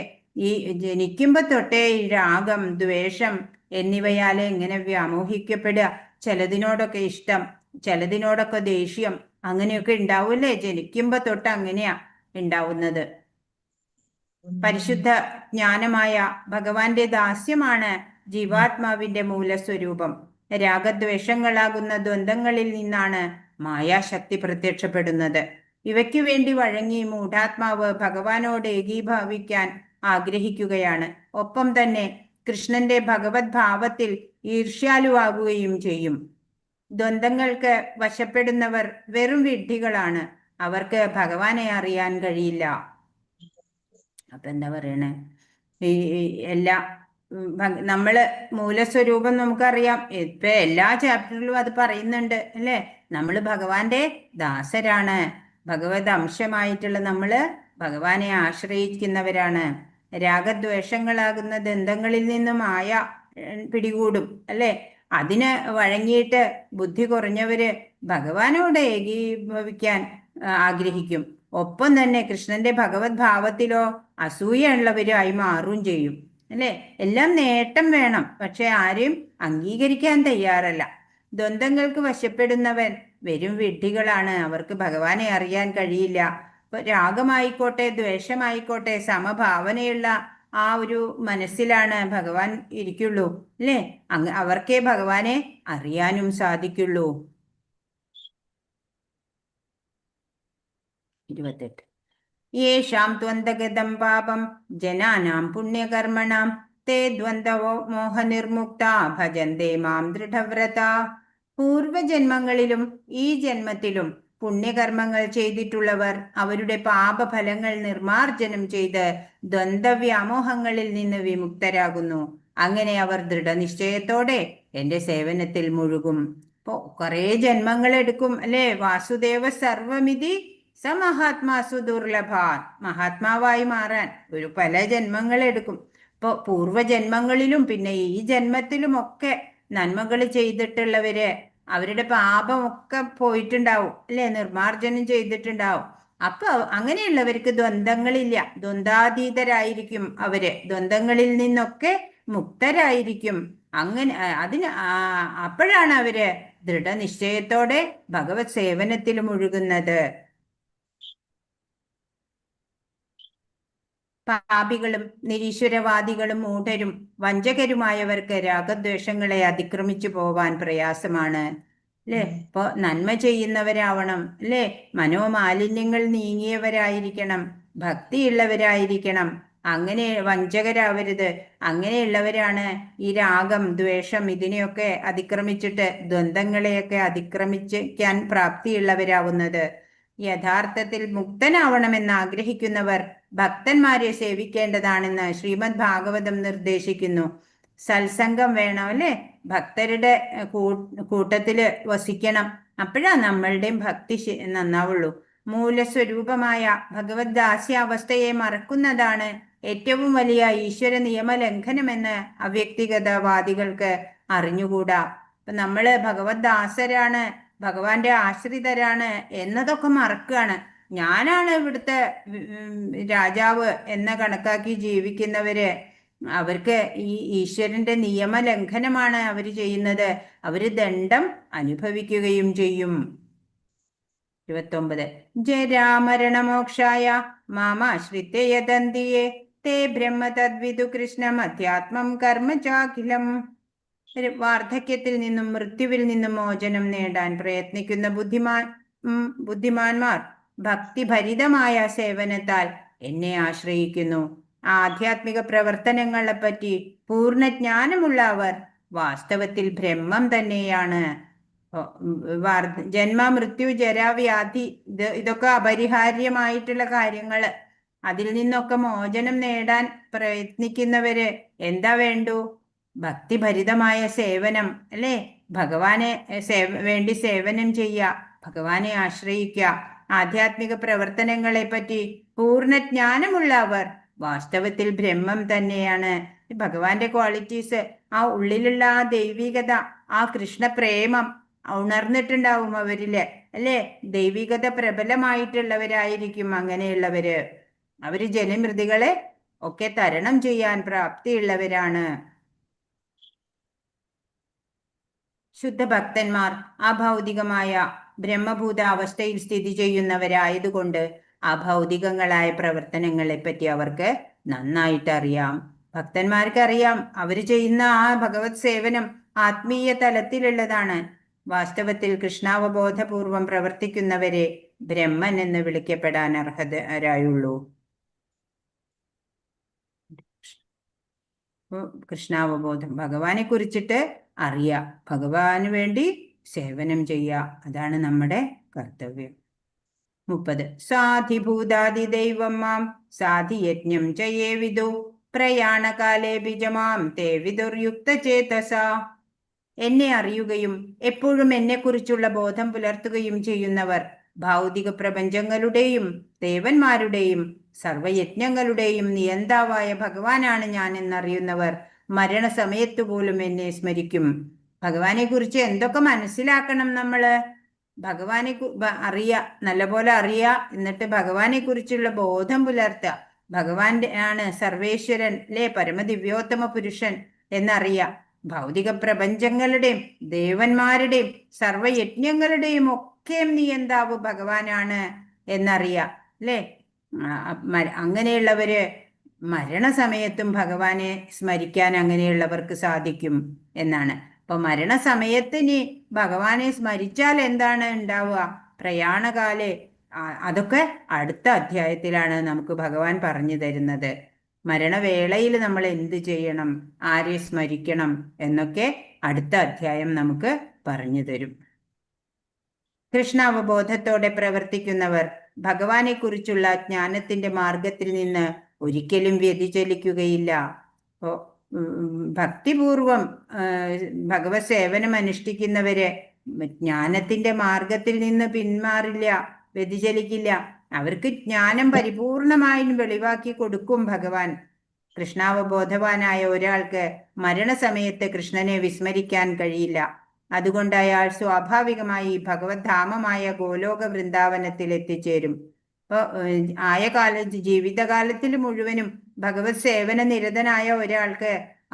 ഈ ജനിക്കുമ്പോ തൊട്ടേ ഈ രാഗം, ദ്വേഷം എന്നിവയാലെ ഇങ്ങനെ വ്യാമോഹിക്കപ്പെടുക. ചിലതിനോടൊക്കെ ഇഷ്ടം, ചിലതിനോടൊക്കെ ദേഷ്യം, അങ്ങനെയൊക്കെ ഉണ്ടാവൂല്ലേ? ജനിക്കുമ്പോ തൊട്ട് അങ്ങനെയാ ഉണ്ടാവുന്നത്. പരിശുദ്ധ ജ്ഞാനമായ ഭഗവാന്റെ ദാസ്യമാണ് ജീവാത്മാവിന്റെ മൂലസ്വരൂപം. രാഗദ്വേഷങ്ങളാകുന്ന ദ്വന്ദ്ങ്ങളിൽ നിന്നാണ് മായാശക്തി പ്രത്യക്ഷപ്പെടുന്നത്. ഇവയ്ക്കു വേണ്ടി വഴങ്ങി മൂഢാത്മാവ് ഭഗവാനോട് ഏകീഭാവിക്കാൻ ആഗ്രഹിക്കുകയാണ്. ഒപ്പം തന്നെ കൃഷ്ണന്റെ ഭഗവത് ഭാവത്തിൽ ഈർഷ്യാലുവാകുകയും ചെയ്യും. ദ്വന്ദ്ങ്ങൾക്ക് വശപ്പെടുന്നവർ വെറും വിഡ്ഢികളാണ്. അവർക്ക് ഭഗവാനെ അറിയാൻ കഴിയില്ല. അപ്പൊ എന്താ പറയണേ? ഈ എല്ലാ നമ്മള് മൂലസ്വരൂപം നമുക്കറിയാം. ഇപ്പൊ എല്ലാ ചാപ്റ്ററിലും അത് പറയുന്നുണ്ട് അല്ലേ? നമ്മൾ ഭഗവാന്റെ ദാസരാണ്. ഭഗവത് അംശമായിട്ടുള്ള നമ്മള് ഭഗവാനെ ആശ്രയിക്കുന്നവരാണ്. രാഗദ്വേഷങ്ങളാകുന്ന ദന്തങ്ങളിൽ നിന്നും പിടികൂടും അല്ലേ? അതിന് വഴങ്ങിയിട്ട് ബുദ്ധി കുറഞ്ഞവര് ഭഗവാനോട് ഏകീഭവിക്കാൻ ആഗ്രഹിക്കും. ഒപ്പം തന്നെ കൃഷ്ണന്റെ ഭഗവത് ഭാവത്തിലോ അസൂയുള്ളവരായി മാറുകയും ചെയ്യും അല്ലേ? എല്ലാം നേട്ടം വേണം, പക്ഷെ ആരെയും അംഗീകരിക്കാൻ തയ്യാറല്ല. ദ്വന്ദ്ങ്ങൾക്ക് വശപ്പെടുന്നവൻ വെറും വിഡ്ഢികളാണ്. അവർക്ക് ഭഗവാനെ അറിയാൻ കഴിയില്ല. ഇപ്പൊ രാഗമായിക്കോട്ടെ ദ്വേഷമായിക്കോട്ടെ സമഭാവനയുള്ള ആ ഒരു മനസ്സിലാണ് ഭഗവാൻ ഇരിക്കുള്ളൂ അല്ലേ? അവർക്കേ ഭഗവാനെ അറിയാനും സാധിക്കുള്ളൂ. 28 യേഷാം ദ്വന്ദ്ഗതം പാപം ജനാനാം പുണ്യകർമ്മണാം തേ ദ്വന്ദ്വോ മോഹനിർമുക്ത ഭജന്തേ മാം ദൃഢവ്രത. പൂർവജന്മങ്ങളിലും ഈ ജന്മത്തിലും പുണ്യകർമ്മങ്ങൾ ചെയ്തിട്ടുള്ളവർ അവരുടെ പാപഫലങ്ങൾ നിർമാർജനം ചെയ്ത് ദ്വന്ദ്വ്യാമോഹങ്ങളിൽ നിന്ന് വിമുക്തരാകുന്നു. അങ്ങനെ അവർ ദൃഢനിശ്ചയത്തോടെ എന്റെ സേവനത്തിൽ മുഴുകും. ഇപ്പോ കുറെ ജന്മങ്ങൾ എടുക്കും അല്ലേ? വാസുദേവ സർവമിതി സ മഹാത്മാസു ദുർലഭാൻ. മഹാത്മാവായി മാറാൻ പല ജന്മങ്ങൾ എടുക്കും. ഇപ്പൊ പൂർവജന്മങ്ങളിലും പിന്നെ ഈ ജന്മത്തിലുമൊക്കെ നന്മകൾ ചെയ്തിട്ടുള്ളവര് അവരുടെ പാപമൊക്കെ പോയിട്ടുണ്ടാവും അല്ലെ, നിർമാർജനം ചെയ്തിട്ടുണ്ടാവും. അപ്പൊ അങ്ങനെയുള്ളവർക്ക് ദ്വന്ദ്ങ്ങളില്ല, ദ്വന്ദ്വാതീതരായിരിക്കും അവര്, ദ്വന്ദ്ങ്ങളിൽ നിന്നൊക്കെ മുക്തരായിരിക്കും. അങ്ങനെ അപ്പോഴാണ് അവര് ദൃഢനിശ്ചയത്തോടെ ഭഗവത് സേവനത്തിൽ മുഴുകുന്നത്. പാപികളും നിരീശ്വരവാദികളും മൂഢരും വഞ്ചകരുമായവർക്ക് രാഗദ്വേഷങ്ങളെ അതിക്രമിച്ചു പോവാൻ പ്രയാസമാണ് അല്ലേ. ഇപ്പൊ നന്മ ചെയ്യുന്നവരാവണം അല്ലേ, മനോമാലിന്യങ്ങൾ നീങ്ങിയവരായിരിക്കണം, ഭക്തിയുള്ളവരായിരിക്കണം, അങ്ങനെ വഞ്ചകരാവരുത്. അങ്ങനെയുള്ളവരാണ് ഈ രാഗം ദ്വേഷം ഇതിനെയൊക്കെ അതിക്രമിച്ചിട്ട് ദ്വന്ദ്ങ്ങളെയൊക്കെ അതിക്രമിക്കാൻ പ്രാപ്തിയുള്ളവരാവുന്നത്. യഥാർത്ഥത്തിൽ മുക്തനാവണമെന്ന് ആഗ്രഹിക്കുന്നവർ ഭക്തന്മാരെ സേവിക്കേണ്ടതാണെന്ന് ശ്രീമദ് ഭാഗവതം നിർദ്ദേശിക്കുന്നു. സത്സംഗം വേണം അല്ലെ, ഭക്തരുടെ കൂട്ടത്തില് വസിക്കണം. അപ്പോഴാ നമ്മളുടെയും ഭക്തി നന്നാവുള്ളൂ. മൂലസ്വരൂപമായ ഭഗവത് ദാസ്യാവസ്ഥയെ മറക്കുന്നതാണ് ഏറ്റവും വലിയ ഈശ്വര നിയമലംഘനമെന്ന് അവ്യക്തിഗതവാദികൾക്ക് അറിഞ്ഞുകൂടാ. ഇപ്പൊ നമ്മള് ഭഗവത് ദാസരാണ്, ഭഗവാന്റെ ആശ്രിതരാണ് എന്നതൊക്കെ മറക്കുകയാണ്. ഞാനാണ് ഇവിടുത്തെ രാജാവ് എന്ന കണക്കാക്കി ജീവിക്കുന്നവര്, അവർക്ക് ഈ ഈശ്വരന്റെ നിയമലംഘനമാണ് അവർ ചെയ്യുന്നത്. അവര് ദണ്ഡം അനുഭവിക്കുകയും ചെയ്യും. 29 ജരാമരണമോക്ഷായ മാമാശ്രിത്യ യതന്തിയെ തേ ബ്രഹ്മ തദ്വിദു കൃഷ്ണം അധ്യാത്മം കർമ്മ ചാഖിലം. വാർദ്ധക്യത്തിൽ നിന്നും മൃത്യുവിൽ നിന്നും മോചനം നേടാൻ പ്രയത്നിക്കുന്ന ബുദ്ധിമാന്മാർ ഭക്തിഭരിതമായ സേവനത്താൽ എന്നെ ആശ്രയിക്കുന്നു. ആധ്യാത്മിക പ്രവർത്തനങ്ങളെപ്പറ്റി പൂർണ്ണജ്ഞാനമുള്ള അവർ വാസ്തവത്തിൽ ബ്രഹ്മം തന്നെയാണ്. ജന്മ മൃത്യു ജരാവ്യാധി ഇതൊക്കെ അപരിഹാര്യമായിട്ടുള്ള കാര്യങ്ങള്. അതിൽ നിന്നൊക്കെ മോചനം നേടാൻ പ്രയത്നിക്കുന്നവര് എന്താ വേണ്ടു? ഭക്തിഭരിതമായ സേവനം അല്ലേ, ഭഗവാനെ വേണ്ടി സേവനം ചെയ്യുക, ഭഗവാനെ ആശ്രയിക്കുക. ആധ്യാത്മിക പ്രവർത്തനങ്ങളെ പറ്റി പൂർണ്ണജ്ഞാനമുള്ള അവർ വാസ്തവത്തിൽ ബ്രഹ്മം തന്നെയാണ്. ഭഗവാന്റെ ക്വാളിറ്റീസ്, ആ ഉള്ളിലുള്ള ആ ദൈവികത, ആ കൃഷ്ണപ്രേമം ഉണർന്നിട്ടുണ്ടാവും അവരില് അല്ലേ. ദൈവികത പ്രബലമായിട്ടുള്ളവരായിരിക്കും അങ്ങനെയുള്ളവര്. അവര് ജനമൃതികളെ ഒക്കെ തരണം ചെയ്യാൻ പ്രാപ്തിയുള്ളവരാണ്. ശുദ്ധഭക്തന്മാർ അഭൗതികമായ ബ്രഹ്മഭൂത അവസ്ഥയിൽ സ്ഥിതി ചെയ്യുന്നവരായതുകൊണ്ട് അഭൗതികങ്ങളായ പ്രവർത്തനങ്ങളെ പറ്റി അവർക്ക് നന്നായിട്ട് അറിയാം. ഭക്തന്മാർക്ക് അറിയാം അവര് ചെയ്യുന്ന ആ ഭഗവത് സേവനം ആത്മീയ തലത്തിലുള്ളതാണ്. വാസ്തവത്തിൽ കൃഷ്ണാവബോധപൂർവം പ്രവർത്തിക്കുന്നവരെ ബ്രഹ്മൻ എന്ന് വിളിക്കപ്പെടാൻ അർഹതരായുള്ളൂ. കൃഷ്ണാവബോധം, ഭഗവാനെ കുറിച്ചിട്ട് അറിയാം, ഭഗവാന് വേണ്ടി സേവനം ചെയ്യുക, അതാണ് നമ്മുടെ കർത്തവ്യം. 30 സാധിഭൂതാദി ദൈവം മാം സാധിയജ്ഞം ചയേ വിദു പ്രയാണകാലേ ബിജമാം തേ വിദുർയുക്ത ചേതസ. എന്നെ അറിയുകയും എപ്പോഴും എന്നെക്കുറിച്ചുള്ള ബോധം പുലർത്തുകയും ചെയ്യുന്നവർ ഭൗതിക പ്രപഞ്ചങ്ങളുടെയും ദേവന്മാരുടെയും സർവയജ്ഞങ്ങളുടെയും നിയന്താവായ ഭഗവാനാണ് ഞാൻ എന്നറിയുന്നവർ മരണസമയത്ത് പോലും എന്നെ സ്മരിക്കും. ഭഗവാനെ കുറിച്ച് എന്തൊക്കെ മനസ്സിലാക്കണം നമ്മള്? ഭഗവാനെ നല്ലപോലെ അറിയാ, എന്നിട്ട് ഭഗവാനെ കുറിച്ചുള്ള ബോധം പുലർത്തുക. ഭഗവാന്റെ ആണ് സർവേശ്വരൻ അല്ലേ, പരമദിവ്യോത്തമ പുരുഷൻ എന്നറിയാം. ഭൗതിക പ്രപഞ്ചങ്ങളുടെയും ദേവന്മാരുടെയും സർവയജ്ഞങ്ങളുടെയും ഒക്കെ നിയന്താവ് ഭഗവാനാണ് എന്നറിയാം അല്ലേ. അങ്ങനെയുള്ളവര് മരണസമയത്തും ഭഗവാനെ സ്മരിക്കാൻ അങ്ങനെയുള്ളവർക്ക് സാധിക്കും എന്നാണ്. അപ്പൊ മരണസമയത്തിന് ഭഗവാനെ സ്മരിച്ചാൽ എന്താണ് ഉണ്ടാവുക? പ്രയാണകാലെ, അതൊക്കെ അടുത്ത അധ്യായത്തിലാണ് നമുക്ക് ഭഗവാൻ പറഞ്ഞു തരുന്നത്. മരണവേളയിൽ നമ്മൾ എന്ത് ചെയ്യണം, ആരെ സ്മരിക്കണം എന്നൊക്കെ അടുത്ത അധ്യായം നമുക്ക് പറഞ്ഞു തരും. കൃഷ്ണാവബോധത്തോടെ പ്രവർത്തിക്കുന്നവർ ഭഗവാനെ കുറിച്ചുള്ള ജ്ഞാനത്തിന്റെ മാർഗത്തിൽ നിന്ന് ഒരിക്കലും വ്യതിചലിക്കുകയില്ല. അപ്പോൾ ഭക്തിപൂർവം ഭഗവത് സേവനം അനുഷ്ഠിക്കുന്നവര് ജ്ഞാനത്തിന്റെ മാർഗത്തിൽ നിന്ന് പിന്മാറില്ല, വ്യതിചലിക്കില്ല. അവർക്ക് ജ്ഞാനം പരിപൂർണമായും വെളിവാക്കി കൊടുക്കും ഭഗവാൻ. കൃഷ്ണാവബോധവാനായ ഒരാൾക്ക് മരണസമയത്ത് കൃഷ്ണനെ വിസ്മരിക്കാൻ കഴിയില്ല. അതുകൊണ്ട് അയാൾ സ്വാഭാവികമായി ഭഗവത്ധാമമായ ഗോലോക വൃന്ദാവനത്തിൽ എത്തിച്ചേരും. അപ്പൊ ജീവിതകാലത്തിൽ മുഴുവനും ഭഗവത് സേവന നിരതനായ ഒരാൾക്ക്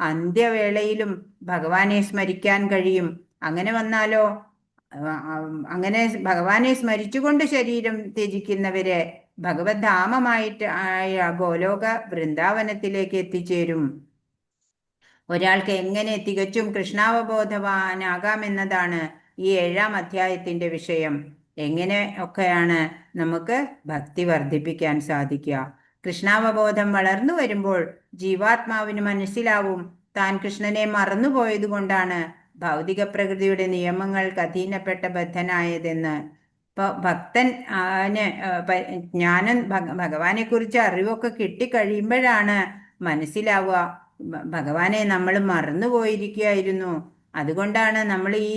അന്ത്യവേളയിലും ഭഗവാനെ സ്മരിക്കാൻ കഴിയും. അങ്ങനെ വന്നാലോ, അങ്ങനെ ഭഗവാനെ സ്മരിച്ചുകൊണ്ട് ശരീരം ത്യജിക്കുന്നവരെ ഭഗവത്ധാമമായിട്ട് ആയ ഗോലോക വൃന്ദാവനത്തിലേക്ക് എത്തിച്ചേരും. ഒരാൾക്ക് എങ്ങനെ തികച്ചും കൃഷ്ണാവബോധവാനാകാമെന്നതാണ് ഈ 7-ാം അധ്യായത്തിന്റെ വിഷയം. എങ്ങനെ ഒക്കെയാണ് നമുക്ക് ഭക്തി വർദ്ധിപ്പിക്കാൻ സാധിക്കുക? കൃഷ്ണാവബോധം വളർന്നു വരുമ്പോൾ ജീവാത്മാവിന് മനസ്സിലാവും താൻ കൃഷ്ണനെ മറന്നുപോയതുകൊണ്ടാണ് ഭൗതിക പ്രകൃതിയുടെ നിയമങ്ങൾക്ക് അധീനപ്പെട്ട ബദ്ധനായതെന്ന്. ഇപ്പൊ ഭക്തൻ ജ്ഞാനം ഭഗവാനെ കുറിച്ച് അറിവൊക്കെ കിട്ടിക്കഴിയുമ്പോഴാണ് മനസ്സിലാവുക ഭഗവാനെ നമ്മൾ മറന്നുപോയിരിക്കുകയായിരുന്നു. അതുകൊണ്ടാണ് നമ്മൾ ഈ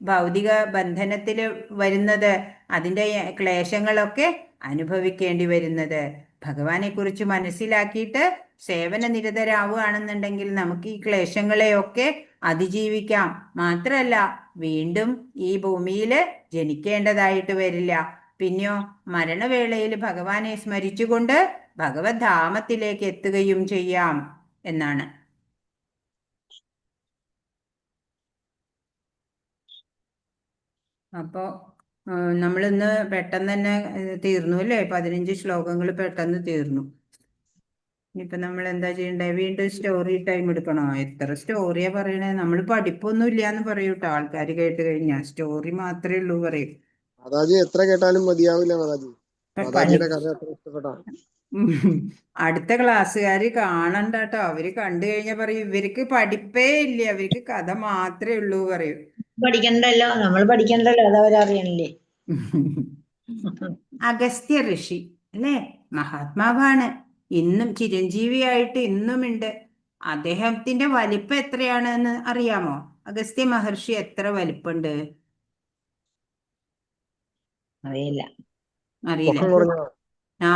ഭൗതിക ബന്ധനത്തിൽ വരുന്നത്, അതിൻ്റെ ക്ലേശങ്ങളൊക്കെ അനുഭവിക്കേണ്ടി വരുന്നത്. ഭഗവാനെ കുറിച്ച് മനസ്സിലാക്കിയിട്ട് സേവന നിരതരാവുകയാണെന്നുണ്ടെങ്കിൽ നമുക്ക് ഈ ക്ലേശങ്ങളെയൊക്കെ അതിജീവിക്കാം. മാത്രമല്ല വീണ്ടും ഈ ഭൂമിയിൽ ജനിക്കേണ്ടതായിട്ട് വരില്ല. പിന്നെയോ മരണവേളയിൽ ഭഗവാനെ സ്മരിച്ചുകൊണ്ട് ഭഗവത്ധാമത്തിലേക്ക് എത്തുകയും ചെയ്യാം എന്നാണ്. അപ്പോൾ നമ്മളിന്ന് പെട്ടെന്ന് തന്നെ തീർന്നു അല്ലേ? 15 ശ്ലോകങ്ങൾ പെട്ടെന്ന് തീർന്നു. ഇനിയിപ്പോൾ നമ്മൾ എന്താ ചെയ്യണ്ടേ? വീണ്ടും സ്റ്റോറി ടൈം എടുക്കണോ? എത്ര സ്റ്റോറിയാ പറയണേ? നമ്മൾ പഠിപ്പൊന്നും ഇല്ലാന്ന് പറയൂട്ടോ ആൾക്കാർ കേട്ട് കഴിഞ്ഞാൽ. സ്റ്റോറി മാത്രമേ ഉള്ളൂ പറയും. മാതാജി എത്ര കേട്ടാലും മതിയാവില്ല മാതാജി. മാതാജിയുടെ കഥ എത്ര ഇഷ്ടപ്പെട്ടാ. അടുത്ത ക്ലാസ്സുകാർ കാണണ്ട കേട്ടോ. അവര് കണ്ടു കഴിഞ്ഞാൽ പറയും ഇവർക്ക് പഠിപ്പേ ഇല്ല, അവർക്ക് കഥ മാത്രമേ ഉള്ളൂ പറയും. പഠിക്കണ്ടല്ലോ, നമ്മൾ പഠിക്കണ്ടല്ലോ, അതവരറിയണില്ലേ. അഗസ്ത്യ ഋഷി അല്ലേ, മഹാത്മാവാണ്. ഇന്നും ചിരഞ്ജീവിയായിട്ട് ഇന്നുമുണ്ട്. അദ്ദേഹത്തിന്റെ വലിപ്പം എത്രയാണെന്ന് അറിയാമോ? അഗസ്ത്യ മഹർഷി എത്ര വലിപ്പമുണ്ട്? അറിയില്ല. അറിയില്ല. ആ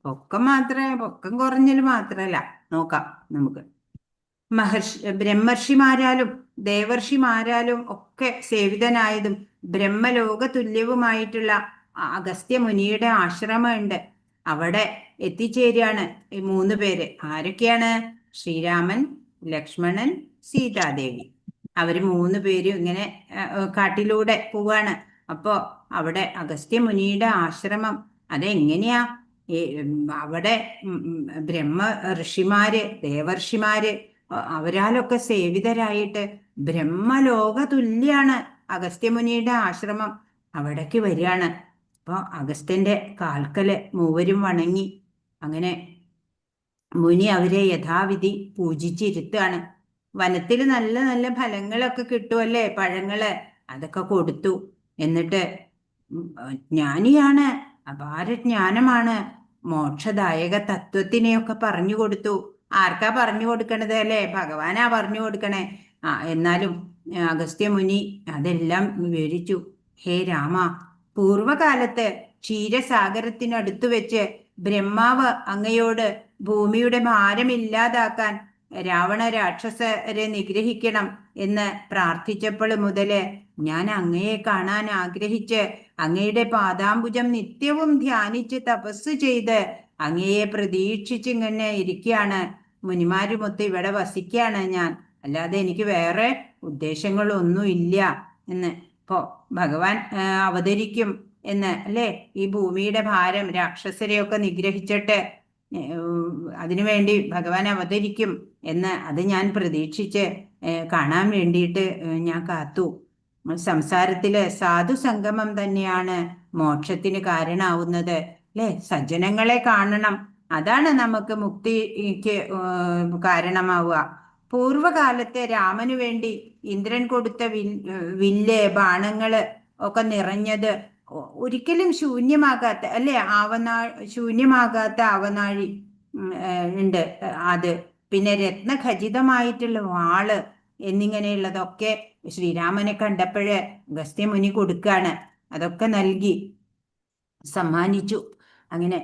പൊക്കം കുറഞ്ഞത് മാത്രല്ല, നോക്കാം നമുക്ക്. ബ്രഹ്മർഷിമാരാലും ദേവർഷിമാരാലും ഒക്കെ സേവിതനായതും ബ്രഹ്മലോക തുല്യവുമായിട്ടുള്ള അഗസ്ത്യ മുനിയുടെ ആശ്രമമുണ്ട്. അവിടെ എത്തിച്ചേരാണ് ഈ 3 പേര്. ആരൊക്കെയാണ്? ശ്രീരാമൻ, ലക്ഷ്മണൻ, സീതാദേവി. അവര് 3 പേരും ഇങ്ങനെ കാട്ടിലൂടെ പോവാണ്. അപ്പോ അവിടെ അഗസ്ത്യ മുനിയുടെ ആശ്രമം അതെങ്ങനെയാ? അവിടെ ബ്രഹ്മ ഋഷിമാര്, ദേവർഷിമാര് അവരാലൊക്കെ സേവിതരായിട്ട് ബ്രഹ്മലോക തുല്യാണ് അഗസ്ത്യമുനിയുടെ ആശ്രമം. അവിടേക്ക് വരികയാണ്. അപ്പോൾ അഗസ്ത്യന്റെ കാൽക്കല് 3 വണങ്ങി. അങ്ങനെ മുനി അവരെ യഥാവിധി പൂജിച്ചിരുത്താണ്. വനത്തിൽ നല്ല നല്ല ഫലങ്ങളൊക്കെ കിട്ടുമല്ലേ, പഴങ്ങള്, അതൊക്കെ കൊടുത്തു. എന്നിട്ട് ജ്ഞാനിയാണ്, അപാര ജ്ഞാനമാണ്, മോക്ഷദായക തത്വത്തിനെയൊക്കെ പറഞ്ഞു കൊടുത്തു. ആർക്കാ പറഞ്ഞു കൊടുക്കണത് അല്ലേ? ഭഗവാനാ പറഞ്ഞു കൊടുക്കണേ. എന്നാലും അഗസ്ത്യ മുനി അതെല്ലാം വിവരിച്ചു. ഹേ രാമ, പൂർവകാലത്ത് ക്ഷീരസാഗരത്തിനടുത്തു വെച്ച് ബ്രഹ്മാവ് അങ്ങയോട് ഭൂമിയുടെ ഭാരമില്ലാതാക്കാൻ രാവണ രാക്ഷസരെ നിഗ്രഹിക്കണം എന്ന് പ്രാർത്ഥിച്ചപ്പോൾ മുതല് ഞാൻ അങ്ങയെ കാണാൻ ആഗ്രഹിച്ച് അങ്ങയുടെ പാദാംബുജം നിത്യവും ധ്യാനിച്ച് തപസ് ചെയ്ത് അങ്ങയെ പ്രതീക്ഷിച്ച് ഇങ്ങനെ ഇരിക്കുകയാണ്. മുനിമാരുമൊത്ത് ഇവിടെ വസിക്കുകയാണ് ഞാൻ, അല്ലാതെ എനിക്ക് വേറെ ഉദ്ദേശങ്ങളൊന്നും ഇല്ല എന്ന്. ഇപ്പോ ഭഗവാൻ അവതരിക്കും എന്ന് അല്ലേ, ഈ ഭൂമിയുടെ ഭാരം രാക്ഷസരെയൊക്കെ നിഗ്രഹിച്ചിട്ട് അതിനുവേണ്ടി ഭഗവാൻ അവതരിക്കും എന്ന് അത് ഞാൻ പ്രതീക്ഷിച്ച് കാണാൻ വേണ്ടിയിട്ട് ഞാൻ കാത്തു. സംസാരത്തില് സാധു സംഗമം തന്നെയാണ് മോക്ഷത്തിന് കാരണമാവുന്നത് അല്ലേ? സജ്ജനങ്ങളെ കാണണം, അതാണ് നമുക്ക് മുക്തിക്ക് കാരണമാവുക. പൂർവകാലത്തെ രാമനു വേണ്ടി ഇന്ദ്രൻ കൊടുത്ത വില്ല്, ബാണങ്ങള് ഒക്കെ നിറഞ്ഞത്, ഒരിക്കലും ശൂന്യമാകാത്ത അല്ലേ, ശൂന്യമാകാത്ത അവനാഴി ഉണ്ട് അത്. പിന്നെ രത്നഖചിതമായിട്ടുള്ള വാള് എന്നിങ്ങനെയുള്ളതൊക്കെ ശ്രീരാമനെ കണ്ടപ്പോഴ് അഗസ്ത്യമുനി കൊടുക്കാണ്. അതൊക്കെ നൽകി സമ്മാനിച്ചു. അങ്ങനെ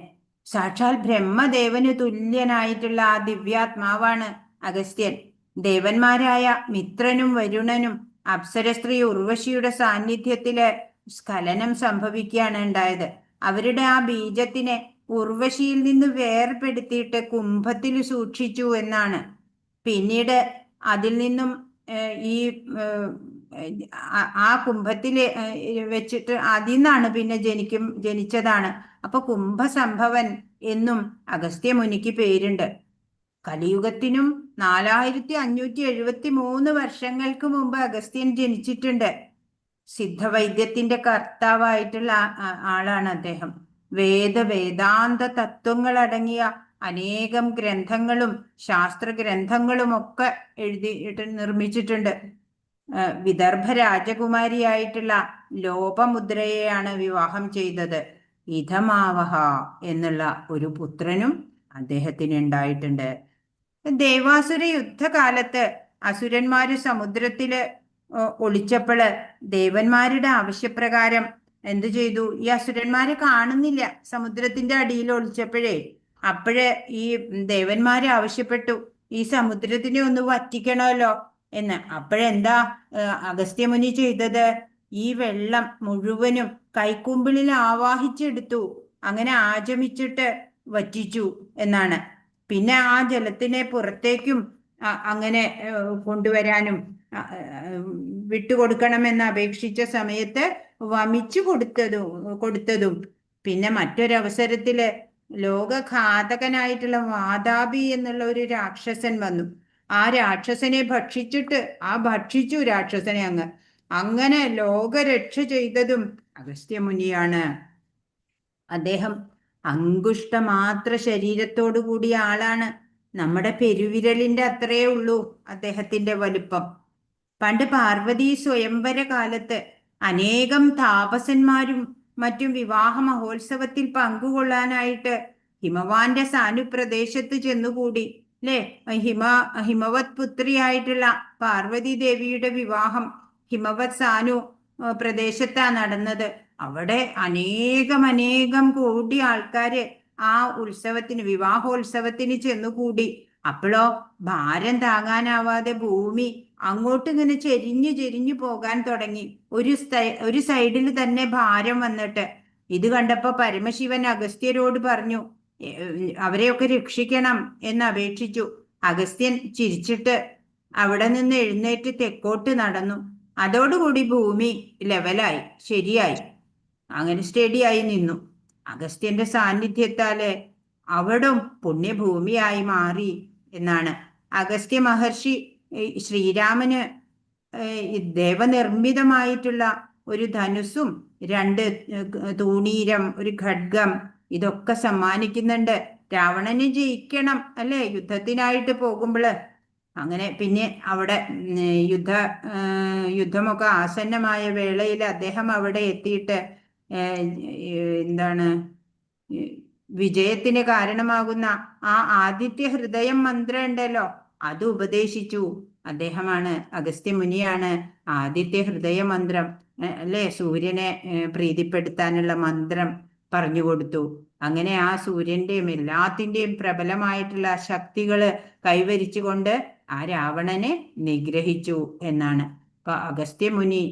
സാക്ഷാൽ ബ്രഹ്മദേവന് തുല്യനായിട്ടുള്ള ആ ദിവ്യാത്മാവാണ് അഗസ്ത്യൻ. ദേവന്മാരായ മിത്രനും വരുണനും അപ്സരസ്ത്രീ ഉർവശിയുടെ സാന്നിധ്യത്തില് സ്ഖലനം സംഭവിക്കുകയാണ് ഉണ്ടായത്. അവരുടെ ആ ബീജത്തിനെ ഉർവശിയിൽ നിന്ന് വേർപെടുത്തിയിട്ട് കുംഭത്തിൽ സൂക്ഷിച്ചു എന്നാണ്. പിന്നീട് അതിൽ നിന്നും ഈ ആ കുംഭത്തില് വെച്ചിട്ട് അതിൽ നിന്നാണ് പിന്നെ ജനിച്ചതാണ്. അപ്പൊ കുംഭസംഭവൻ എന്നും അഗസ്ത്യമുനിക്ക് പേരുണ്ട്. കലിയുഗത്തിനും 4573 വർഷങ്ങൾക്ക് മുമ്പ് അഗസ്ത്യൻ ജനിച്ചിട്ടുണ്ട്. സിദ്ധവൈദ്യത്തിന്റെ കർത്താവായിട്ടുള്ള ആളാണ് അദ്ദേഹം. വേദാന്ത തത്വങ്ങൾ അടങ്ങിയ അനേകം ഗ്രന്ഥങ്ങളും ശാസ്ത്രഗ്രന്ഥങ്ങളും ഒക്കെ എഴുതിയിട്ട് നിർമ്മിച്ചിട്ടുണ്ട്. വിദർഭ രാജകുമാരിയായിട്ടുള്ള ലോപമുദ്രയെയാണ് വിവാഹം ചെയ്തത്. ഇധമാവഹ എന്നുള്ള ഒരു പുത്രനും അദ്ദേഹത്തിന് ഉണ്ടായിട്ടുണ്ട്. ദേവാസുര യുദ്ധകാലത്ത് അസുരന്മാര് സമുദ്രത്തില് ഒളിച്ചപ്പോള് ദേവന്മാരുടെ ആവശ്യപ്രകാരം എന്തു ചെയ്തു? ഈ അസുരന്മാരെ കാണുന്നില്ല സമുദ്രത്തിന്റെ അടിയിൽ ഒളിച്ചപ്പോഴേ. അപ്പോഴ് ഈ ദേവന്മാര് ആവശ്യപ്പെട്ടു, ഈ സമുദ്രത്തിനെ ഒന്ന് വറ്റിക്കണമല്ലോ എന്ന്. അപ്പോഴെന്താ അഗസ്ത്യമുനി ചെയ്തത്? ഈ വെള്ളം മുഴുവനും കൈക്കുമ്പിളിൽ ആവാഹിച്ചെടുത്തു. അങ്ങനെ ആചമിച്ചിട്ട് വറ്റിച്ചു എന്നാണ്. പിന്നെ ആ ജലത്തിനെ പുറത്തേക്കും അങ്ങനെ കൊണ്ടുവരാനും വിട്ടുകൊടുക്കണമെന്ന് അപേക്ഷിച്ച സമയത്ത് വമിച്ചു കൊടുത്തതും പിന്നെ മറ്റൊരവസരത്തില് ലോകഘാതകനായിട്ടുള്ള വാതാപി എന്നുള്ള ഒരു രാക്ഷസൻ വന്നു. ആ രാക്ഷസനെ ഭക്ഷിച്ചു രാക്ഷസനെ അങ്ങനെ ലോകരക്ഷ ചെയ്തതും അഗസ്ത്യമുനിയാണ്. അദ്ദേഹം അങ്കുഷ്ടമാത്ര ശരീരത്തോടു കൂടിയ ആളാണ്. നമ്മുടെ പെരുവിരലിന്റെ അത്രയേ ഉള്ളൂ അദ്ദേഹത്തിന്റെ വലുപ്പം. പണ്ട് പാർവതി സ്വയംവര കാലത്ത് അനേകം താപസന്മാരും മറ്റും വിവാഹ മഹോത്സവത്തിൽ പങ്കുകൊള്ളാനായിട്ട് ഹിമവാന്റെ സാനുപ്രദേശത്ത് ചെന്നുകൂടി. അല്ലേ? ഹിമവത് പുത്രിയായിട്ടുള്ള പാർവതി ദേവിയുടെ വിവാഹം ഹിമവത് സാനു പ്രദേശത്താ നടന്നത്. അവിടെ അനേകം കോടി ആൾക്കാര് ആ ഉത്സവത്തിന്, വിവാഹോത്സവത്തിന് ചെന്നുകൂടി. അപ്പോഴോ ഭാരം താങ്ങാനാവാതെ ഭൂമി അങ്ങോട്ട് ഇങ്ങനെ ചെരിഞ്ഞു പോകാൻ തുടങ്ങി. ഒരു സൈഡിൽ തന്നെ ഭാരം വന്നിട്ട്. ഇത് കണ്ടപ്പോ പരമശിവൻ അഗസ്ത്യരോട് പറഞ്ഞു, അവരെയൊക്കെ രക്ഷിക്കണം എന്ന് അപേക്ഷിച്ചു. അഗസ്ത്യൻ ചിരിച്ചിട്ട് അവിടെ നിന്ന് എഴുന്നേറ്റ് തെക്കോട്ട് നടന്നു. അതോടുകൂടി ഭൂമി ലെവലായി, ശരിയായി, അങ്ങനെ സ്റ്റഡിയായി നിന്നു. അഗസ്ത്യന്റെ സാന്നിധ്യത്താല് അവിടം പുണ്യഭൂമിയായി മാറി എന്നാണ്. അഗസ്ത്യ മഹർഷി ശ്രീരാമന് ദേവനിർമ്മിതമായിട്ടുള്ള ഒരു ധനുസ്സും 2 തൂണീരം, ഒരു ഖഡ്ഗം ഇതൊക്കെ സമ്മാനിക്കുന്നുണ്ട്. രാവണന് ജയിക്കണം അല്ലേ യുദ്ധത്തിനായിട്ട് പോകുമ്പോള്. അങ്ങനെ പിന്നെ അവിടെ യുദ്ധമൊക്കെ ആസന്നമായ വേളയിൽ അദ്ദേഹം അവിടെ എത്തിയിട്ട് എന്താണ് വിജയത്തിന് കാരണമാകുന്ന ആ ആദിത്യ ഹൃദയം മന്ത്രം ഉണ്ടല്ലോ, അത് ഉപദേശിച്ചു. അദ്ദേഹമാണ്, അഗസ്ത്യമുനിയാണ് ആദിത്യ ഹൃദയ മന്ത്രം അല്ലേ, സൂര്യനെ പ്രീതിപ്പെടുത്താനുള്ള മന്ത്രം പറഞ്ഞു കൊടുത്തു. അങ്ങനെ ആ സൂര്യന്റെയും എല്ലാത്തിൻ്റെയും പ്രബലമായിട്ടുള്ള ശക്തികള് കൈവരിച്ചുകൊണ്ട് ആ രാവണനെ നിഗ്രഹിച്ചു എന്നാണ്. അപ്പൊ അഗസ്ത്യമുനി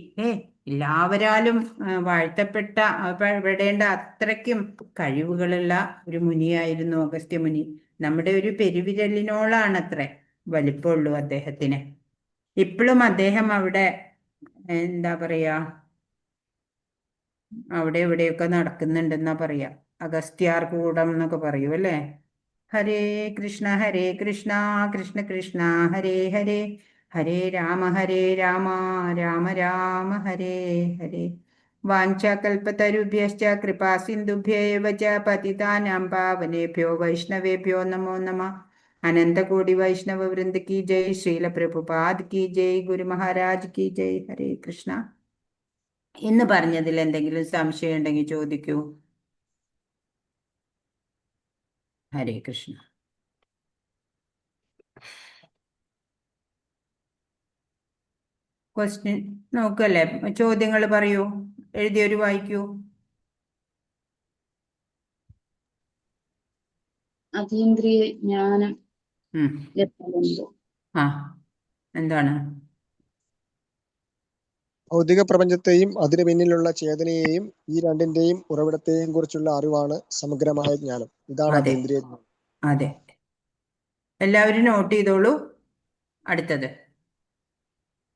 എല്ലാവരാലും വാഴ്ത്തപ്പെടേണ്ട അത്രയ്ക്കും കഴിവുകളുള്ള ഒരു മുനിയായിരുന്നു അഗസ്ത്യമുനി. നമ്മുടെ ഒരു പെരുവിരലിനോളാണത്രേ വലിപ്പമുള്ളൂ അദ്ദേഹത്തിന്. ഇപ്പോഴും അദ്ദേഹം അവിടെ എന്താ പറയാ, അവിടെ ഇവിടെയൊക്കെ നടക്കുന്നുണ്ടെന്നാ പറയാ. അഗസ്ത്യാർ കൂടം എന്നൊക്കെ പറയൂ അല്ലേ. ഹരേ കൃഷ്ണ കൃഷ്ണ കൃഷ്ണ ഹരേ ഹരേ, ഹരേ രാമ രാമ രാമ ഹരേ ഹരേ. വാഞ്ചാകൽപതരുഭ്യശ്ച കൃപാ സിന്ധുഭ്യേവ ച പതിതാനാം പാവനേഭ്യോ വൈഷ്ണവേഭ്യോ നമോ നമഃ. അനന്തകോടി വൈഷ്ണവ വൃന്ദ കി ജയ്, ശ്രീല പ്രഭുപാദ് കി ജയ്, ഗുരു മഹാരാജ് കി ജയ്. ഹരേ കൃഷ്ണ. ഇന്ന് പറഞ്ഞതിൽ എന്തെങ്കിലും സംശയം ഉണ്ടെങ്കിൽ ചോദിക്കൂ. ഹരേ കൃഷ്ണ. ക്വസ്റ്റ്യൻ നോക്കല്ലേ, ചോദ്യങ്ങൾ പറയൂ, എഴുതിയൊരു വായിക്കൂ. അതീന്ദ്രിയ ജ്ഞാനം ആ എന്താണ്? ഭൗതിക പ്രപഞ്ചത്തെയും അതിനു പിന്നിലുള്ള ചേതനയെയും ഈ രണ്ടിന്റെയും ഉറവിടത്തെയും കുറിച്ചുള്ള അറിവാണ് സമഗ്രമായ ജ്ഞാനം. ഇതാണ് അതെ അതീന്ദ്രിയ ജ്ഞാനം. അതെ, എല്ലാവരും നോട്ട് ചെയ്തോളൂ. അടുത്തത്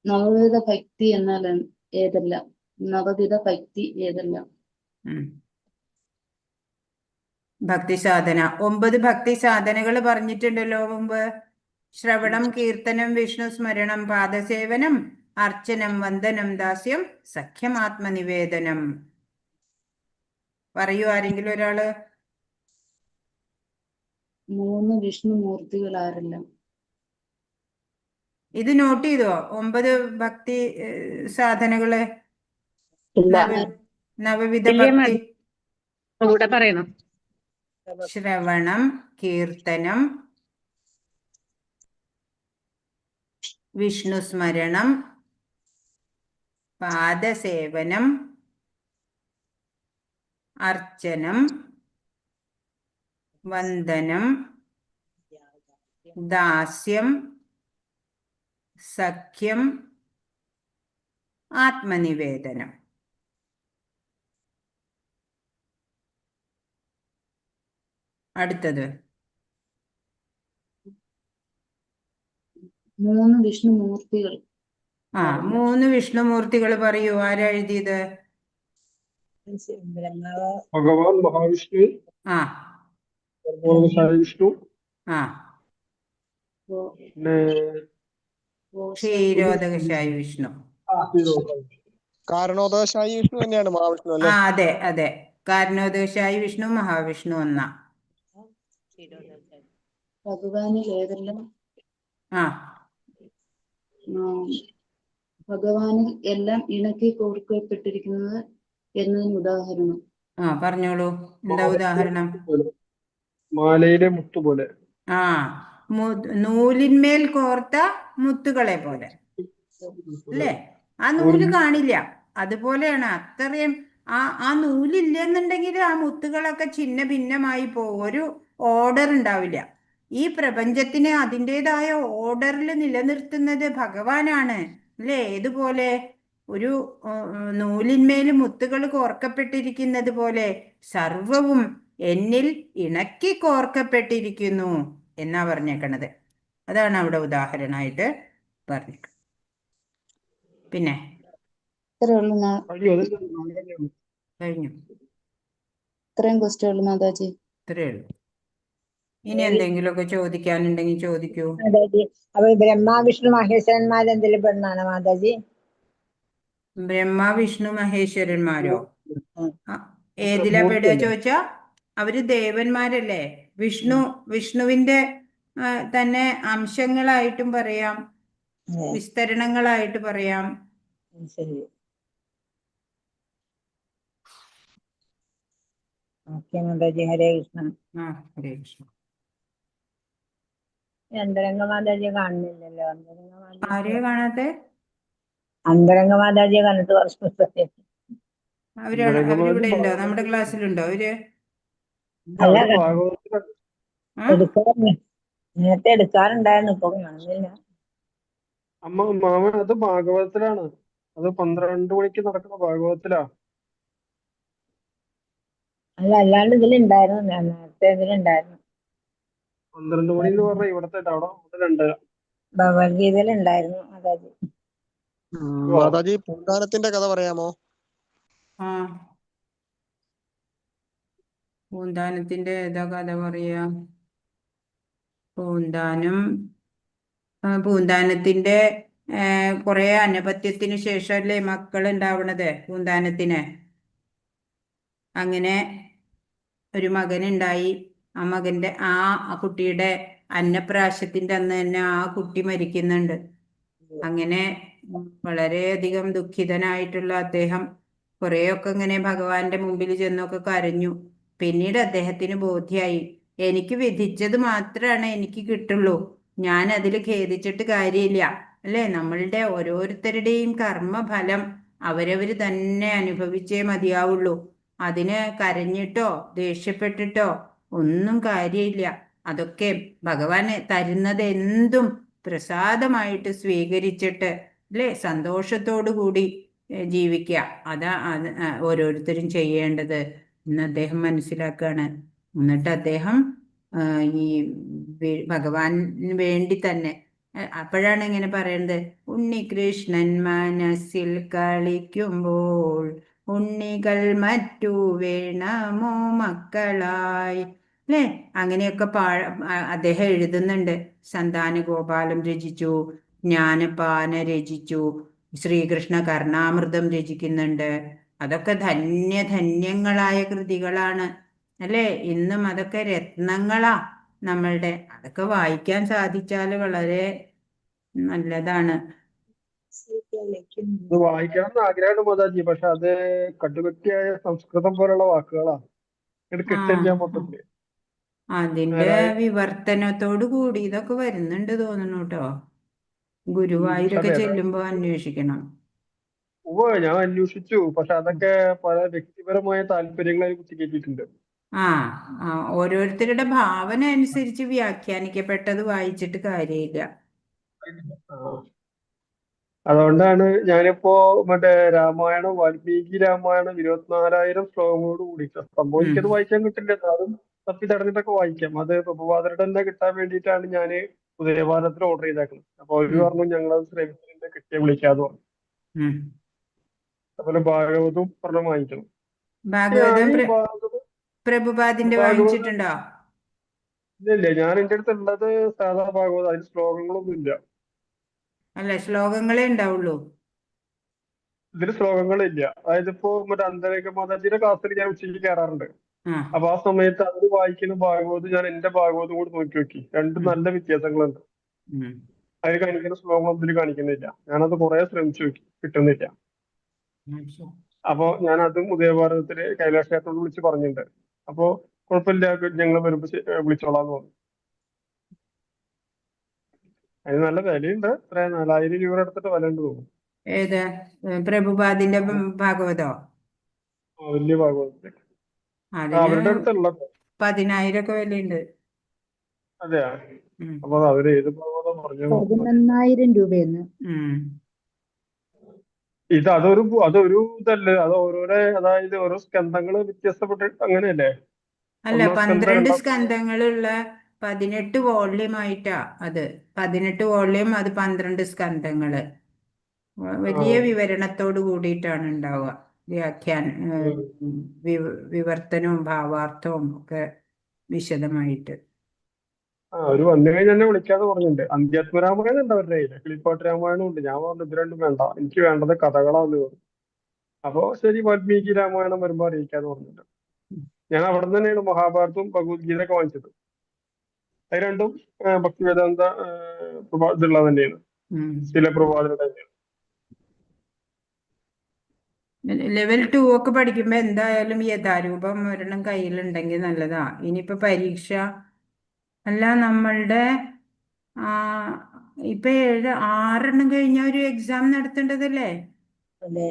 നവവിധ ഭക്തി എന്നാൽ ഏതെല്ലാം? നവവിധ ഭക്തി ഏതെല്ലാം? ഭക്തി സാധന 9 ഭക്തി സാധനകൾ പറഞ്ഞിട്ടുണ്ടല്ലോ മുമ്പ്. ശ്രവണം, കീർത്തനം, വിഷ്ണു സ്മരണം, പാദസേവനം, അർച്ചനം, വന്ദനം, ദാസ്യം, സഖ്യമാത്മനിവേദനം. പറയൂ ആരെങ്കിലും ഒരാള്. 3 വിഷ്ണുമൂർത്തികൾ ആരെല്ലാം? ഇത് നോട്ട് ചെയ്തോ? 9 ഭക്തി സാധനകള്. നവവിധ ഭക്തി. കൂടെ പറയണം. ശ്രവണം, കീർത്തനം, വിഷ്ണു സ്മരണം, പാദസേവനം, അർച്ചനം, വന്ദനം, ദാസ്യം, സഖ്യം, ആത്മനിവേദനം. അടുത്തത് 3 വിഷ്ണുമൂർത്തികൾ. 3 വിഷ്ണുമൂർത്തികൾ പറയൂ. ആരാ എഴുതിയത്? ഭഗവാൻ മഹാവിഷ്ണു, ആ സർവോപരി വിഷ്ണു, ആ പിന്നെ ക്ഷീരോദകശായി വിഷ്ണു. കാരണോദകശായി വിഷ്ണു തന്നെയാണ് മഹാവിഷ്ണു അല്ലേ? അതെ അതെ, കാരണോദകശായി വിഷ്ണു, മഹാവിഷ്ണു ഒന്നാ. ഭഗവാനിൽ ഏതെല്ലാം? ആ ഭഗവാനിൽ എല്ലാം ഇണക്കി കോർക്കപ്പെട്ടിരിക്കുന്നത് എന്നതിന് ഉദാഹരണം? പറഞ്ഞോളൂ. എന്താ ഉദാഹരണം? മാലയിലെ മുത്തുപോലെ. നൂലിന്മേൽ കോർത്ത മുത്തുകളെ പോലെ അല്ലേ? ആ നൂല് കാണില്ല, അതുപോലെയാണ്. അത്രയും ആ നൂലില്ലെന്നുണ്ടെങ്കിൽ ആ മുത്തുകളൊക്കെ ഛിന്ന ഭിന്നമായി പോകും. ഒരു ഓർഡർ ഉണ്ടാവില്ല. ഈ പ്രപഞ്ചത്തിന് അതിൻ്റെതായ ഓർഡറിൽ നിലനിർത്തുന്നത് ഭഗവാനാണ് അല്ലേ? ഏതുപോലെ? ഒരു നൂലിന്മേൽ മുത്തുകൾ കോർക്കപ്പെട്ടിരിക്കുന്നത് പോലെ സർവവും എന്നിൽ ഇണക്കി കോർക്കപ്പെട്ടിരിക്കുന്നു എന്നാ പറഞ്ഞേക്കണത്. അതാണ് അവിടെ ഉദാഹരണമായിട്ട് പറഞ്ഞേക്കുന്നത്. പിന്നെ കഴിഞ്ഞു. ഇത്രയും ക്വസ്റ്റ്യൻ ഉള്ളു മാതാജി. ഇത്രയേ ഉള്ളൂ. ഇനി എന്തെങ്കിലുമൊക്കെ ചോദിക്കാനുണ്ടെങ്കിൽ ചോദിക്കൂ. മാതാജി, അപ്പൊ ബ്രഹ്മ വിഷ്ണു മഹേശ്വരന്മാർ എന്തെങ്കിലും പെടുന്നതാണോ മാതാജി? ബ്രഹ്മ വിഷ്ണു മഹേശ്വരന്മാരോ? ഏതിലാ പെടുക ചോദിച്ചാ അവര് ദേവന്മാരല്ലേ? വിഷ്ണുവിന്റെ തന്നെ അംശങ്ങളായിട്ടും പറയാം, വിസ്തരണങ്ങളായിട്ട് പറയാം. ശരി, ഓക്കെ മാതാജി. ഹരേ കൃഷ്ണ. ഹരേ കൃഷ്ണ. അന്തരംഗ മാതാജിയെ കാണുന്നില്ലല്ലോ. ആരെയാ കാണാത്തെ? അന്തരംഗ മാതാജിയെ കണ്ടിട്ട് കുറച്ച് അവരിവിടെ ഉണ്ടോ? നമ്മുടെ ക്ലാസ്സിലുണ്ടോ അവര്? നേരത്തെ എടുക്കാറുണ്ടായിരുന്നു, ഇപ്പൊ കാണുന്നില്ല. മാമൻ അത് ഭാഗവതത്തിലാണ്. അത് 12 മണിക്ക് നടക്കുന്ന ഭാഗവതത്തിലാ. അല്ലാണ്ട് ഇതിലുണ്ടായിരുന്നു, നേരത്തെ ഇതിലുണ്ടായിരുന്നു. 12 മണി എന്ന് പറഞ്ഞാൽ ഇവിടത്തെ അവിടെ 2. ഭഗവത്ഗീതയിലുണ്ടായിരുന്നു മാതാജി. മാതാജി പൂന്താനത്തിന്റെ കഥ പറയാമോ? പൂന്താനത്തിന്റെ ഏതാ കഥ പറയാ? പൂന്താനത്തിന്റെ കുറെ അനപത്യത്തിന് ശേഷമല്ലേ മക്കൾ ഉണ്ടാവണത് പൂന്താനത്തിന്. അങ്ങനെ ഒരു മകനുണ്ടായി. ആ മകന്റെ ആ കുട്ടിയുടെ അന്നപ്രാശത്തിന്റെ അന്ന് തന്നെ ആ കുട്ടി മരിക്കുന്നുണ്ട്. അങ്ങനെ വളരെയധികം ദുഃഖിതനായിട്ടുള്ള അദ്ദേഹം കുറെയൊക്കെ ഇങ്ങനെ ഭഗവാന്റെ മുമ്പിൽ ചെന്നൊക്കെ കരഞ്ഞു. പിന്നീട് അദ്ദേഹത്തിന് ബോധ്യായി, എനിക്ക് വിധിച്ചത് മാത്രമാണ് എനിക്ക് കിട്ടുള്ളൂ, ഞാൻ അതിൽ ഖേദിച്ചിട്ട് കാര്യമില്ല അല്ലേ? നമ്മളുടെ ഓരോരുത്തരുടെയും കർമ്മഫലം അവരവര് തന്നെ അനുഭവിച്ചേ മതിയാവുള്ളൂ. അതിന് കരഞ്ഞിട്ടോ ദേഷ്യപ്പെട്ടിട്ടോ ഒന്നും കാര്യമില്ല. അതൊക്കെ ഭഗവാന് തരുന്നത് എന്തും പ്രസാദമായിട്ട് സ്വീകരിച്ചിട്ട് അല്ലേ, സന്തോഷത്തോടു കൂടി ജീവിക്കുക. അതാ ഓരോരുത്തരും ചെയ്യേണ്ടത് എന്ന് അദ്ദേഹം മനസ്സിലാക്കുകയാണ്. എന്നിട്ട് അദ്ദേഹം ഈ ഭഗവാന് വേണ്ടി തന്നെ അപ്പോഴാണ് ഇങ്ങനെ പറയുന്നത്, ഉണ്ണികൃഷ്ണൻ മനസ്സിൽ കളിക്കുമ്പോൾ ഉണ്ണികൾ മറ്റു വേണമോ മക്കളായി, അല്ലേ? അങ്ങനെയൊക്കെ അദ്ദേഹം എഴുതുന്നുണ്ട്. സന്താനഗോപാലം രചിച്ചു, ജ്ഞാനപാന രചിച്ചു, ശ്രീകൃഷ്ണ കർണാമൃതം രചിക്കുന്നുണ്ട്. അതൊക്കെ ധന്യധന്യങ്ങളായ കൃതികളാണ്, അല്ലേ? ഇന്നും അതൊക്കെ രത്നങ്ങളാ നമ്മളുടെ. അതൊക്കെ വായിക്കാൻ സാധിച്ചാൽ വളരെ നല്ലതാണ്. ഇത് വായിക്കണം എന്ന് ആഗ്രഹമുണ്ട് മാതാജി, പക്ഷെ അത് കടുകട്ടിയായ സംസ്കൃതം പോലുള്ള വാക്കുകളാ, ഇത് ആ കിട്ടില്ല മൊത്തത്തില്. അതിന്റെ അതായത് വിവർത്തനത്തോട് കൂടി ഇതൊക്കെ വരുന്നുണ്ട് തോന്നുന്നു കേട്ടോ. ഗുരുവായൂരൊക്കെ അതെ അതെ. ചെല്ലുമ്പോ അന്വേഷിക്കണം. ഞാൻ അന്വേഷിച്ചു, പക്ഷെ അതൊക്കെ പല വ്യക്തിപരമായ താല്പര്യങ്ങളെ കുറിച്ച് കേട്ടിട്ടുണ്ട്. ആ ഓരോരുത്തരുടെ ഭാവന അനുസരിച്ച് വ്യാഖ്യാനിക്കപ്പെട്ടത് വായിച്ചിട്ട് കാര്യമില്ല. ആ. അതുകൊണ്ടാണ് ഞാനിപ്പോ മറ്റേ രാമായണം, വാൽമീകി രാമായണം 24,000 ശ്ലോകങ്ങളോട് കൂടി, സംഭവം എനിക്കത് വായിക്കാൻ കിട്ടില്ല, എന്നാലും തപ്പി തടഞ്ഞിട്ടൊക്കെ വായിക്കാം. അത് പ്രഭുപാദരുടെ തന്നെ കിട്ടാൻ വേണ്ടിയിട്ടാണ് ഞാൻ ഉദയഭാരതത്തിൽ ഓർഡർ ചെയ്തേക്കുന്നത്. അപ്പൊ അവര് പറഞ്ഞു ഞങ്ങളത് ശ്രമിച്ചിട്ടുണ്ട്, കിട്ടിയ വിളിക്കാന്ന് പറഞ്ഞു. അതുപോലെ ഭാഗവതവും പറഞ്ഞ വാങ്ങിക്കണം. ഭാഗവതം ഞാൻ ഈ ഭാഗവതം പ്രഭുപാദിന്റെ ഭാഗവതം വാങ്ങിച്ചിട്ടുണ്ടോ? ഇല്ല, ഞാൻ എന്റെ അടുത്ത് ഉള്ളത് സാധാ ഭാഗവതം, അതിന് ശ്ലോകങ്ങളൊന്നും ഇല്ല. അല്ല, ശ്ലോകങ്ങളേ ഉണ്ടാവുള്ളൂ. ഇതില് ശ്ലോകങ്ങളില്ല. അതായത് ഇപ്പോ മറ്റേ അന്തരംഗ മാതാജിയുടെ ക്ലാസ്സിൽ ഞാൻ ഉച്ചയ്ക്ക് കയറാറുണ്ട്. ആ അപ്പൊ ആ സമയത്ത് അവര് വായിക്കുന്ന ഭാഗവതം ഞാൻ എന്റെ ഭാഗവതം കൂടി നോക്കി നോക്കി, രണ്ടും നല്ല വ്യത്യാസങ്ങളുണ്ട്. ഉം. അതിൽ കാണിക്കുന്ന ശ്ലോകങ്ങളൊന്നും ഇതിൽ കാണിക്കുന്നില്ല. ഞാനത് കുറെ ശ്രമിച്ചു നോക്കി, കിട്ടുന്നില്ല. ശരി. അപ്പൊ ഞാൻ അതും ഉദയഭാരതത്തില് കൈലാഷ് ക്ഷേത്രത്തോട് വിളിച്ച് പറഞ്ഞിട്ടുണ്ട്. അപ്പൊ കുഴപ്പമില്ല, ഞങ്ങൾ വരുമ്പോ വിളിച്ചോളാന്ന് പറഞ്ഞു. അതിന് നല്ല വിലയുണ്ട്, എത്ര 4,000 രൂപ എടുത്തിട്ട് വില ഉണ്ട് തോന്നുന്നു. ഏത് പ്രഭുപാദിന്റെ ഭാഗവതോ? വലിയ ഭാഗവതത്തില് അതിന് അവരുടെ അടുത്തുള്ള 10,000 ഒക്കെ വിലയുണ്ട്. അതെയാ? അപ്പൊ അവര് ഏത് ഭാഗവതം പറഞ്ഞു? 11,000 രൂപയെന്ന്. ഇത് അതൊരു ഇതല്ലേ, അത് ഓരോരോ, അതായത് ഓരോ സ്കന്ധങ്ങള് വ്യത്യസ്തപ്പെട്ട് അങ്ങനെയല്ലേ? അല്ല, ഒന്നാം സ്കന്ധം, 12 രണ്ടാം സ്കന്ധം. സ്കന്ധങ്ങളുള്ള 18 വോള്യം ആയിട്ടാ അത്. 18 വോള്യം, അത് 12 സ്കന്ധങ്ങള്. വലിയ വിവരണത്തോട് കൂടിയിട്ടാണ് ഉണ്ടാവുക. വിവർത്തനവും ഭാവാർത്ഥവും ഒക്കെ വിശദമായിട്ട്. ഒരു വന്നു കഴിഞ്ഞാൽ എന്നെ വിളിക്കാന്ന് പറഞ്ഞിട്ടുണ്ട്. അന്ത്യാത്മരാമായണം ഉണ്ട് അവരുടെ കയ്യില്, കിളിപ്പാട്ട് രാമായണം ഉണ്ട്. ഞാൻ പറഞ്ഞു ഇത് രണ്ടും വേണ്ട, എനിക്ക് വേണ്ടത് കഥകളാന്ന് പറഞ്ഞു. അപ്പൊ ശരി, വാൽമീകി രാമായണം വരുമ്പോ അറിയിക്കാന്ന് പറഞ്ഞിട്ടുണ്ട്. ഞാൻ അവിടെ നിന്ന് തന്നെയാണ് മഹാഭാരതവും ഭഗവത്ഗീതയൊക്കെ വാങ്ങിച്ചത്. അത് രണ്ടും ഭക്തിവേദാന്ത ഇതുള്ളത് തന്നെയാണ്, ചില പ്രഭാതരുടെ തന്നെയാണ്. ലെവൽ 2 ഒക്കെ പഠിക്കുമ്പോ എന്തായാലും യഥാരൂപം ഒരെണ്ണം കയ്യിലുണ്ടെങ്കിൽ നല്ലതാ. ഇനിയിപ്പോ പരീക്ഷ അല്ല, നമ്മളുടെ ഇപ്പൊ 6 കഴിഞ്ഞ ഒരു എക്സാം നടത്തേണ്ടതല്ലേ? അതെ.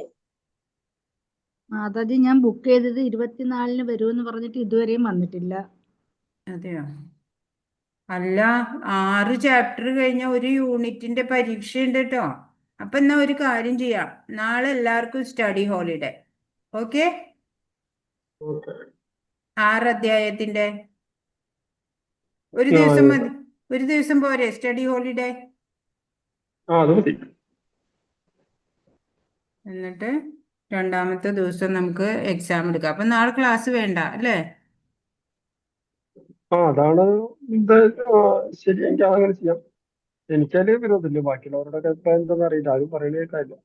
മാതാജി, ഞാൻ ബുക്ക് ചെയ്തത് 24-ന് വരുമെന്ന് പറഞ്ഞിട്ട് ഇതുവരെയും വന്നിട്ടില്ല. അതെയോ? അല്ല, 6 ചാപ്റ്റർ കഴിഞ്ഞ ഒരു യൂണിറ്റിന്റെ പരീക്ഷ ഉണ്ട് കേട്ടോ. അപ്പൊ എന്നാ ഒരു കാര്യം ചെയ്യാം, നാളെ എല്ലാവർക്കും സ്റ്റഡി ഹോളിഡേ. ഓക്കെ? 6 അധ്യായത്തിന്റെ ഒരു ദിവസം മതി. ഒരു ദിവസം പോരെ സ്റ്റഡി ഹോളിഡേ? അത് മതി. എന്നിട്ട് രണ്ടാമത്തെ ദിവസം നമുക്ക് എക്സാം എടുക്കാം. അപ്പൊ നാളെ ക്ലാസ് വേണ്ട അല്ലേ? അതാണ് ഇത്. ശരി, എനിക്ക് അങ്ങനെ ചെയ്യാം. എനിക്കതില് വിരോധമില്ല. ബാക്കിയുള്ളവരുടെ അഭിപ്രായം എന്താണെന്ന് അറിയില്ല, ആരും പറയുന്ന കേൾക്കാനില്ല.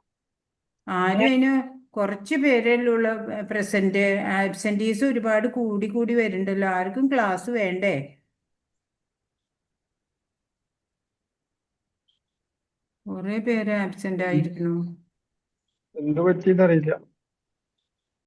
ആരും അതിന് കുറച്ച് പേരല്ലുള്ള പ്രസന്റ്. ആബ്സെന്റീസ് ഒരുപാട് കൂടി കൂടി വരുന്നുണ്ടല്ലോ. ആർക്കും ക്ലാസ് വേണ്ടേ? കുറെ പേര് ആബ്സെന്റ് ആയിരിക്കുന്നു. എന്ത് പറ്റിയെന്ന് അറിയില്ല.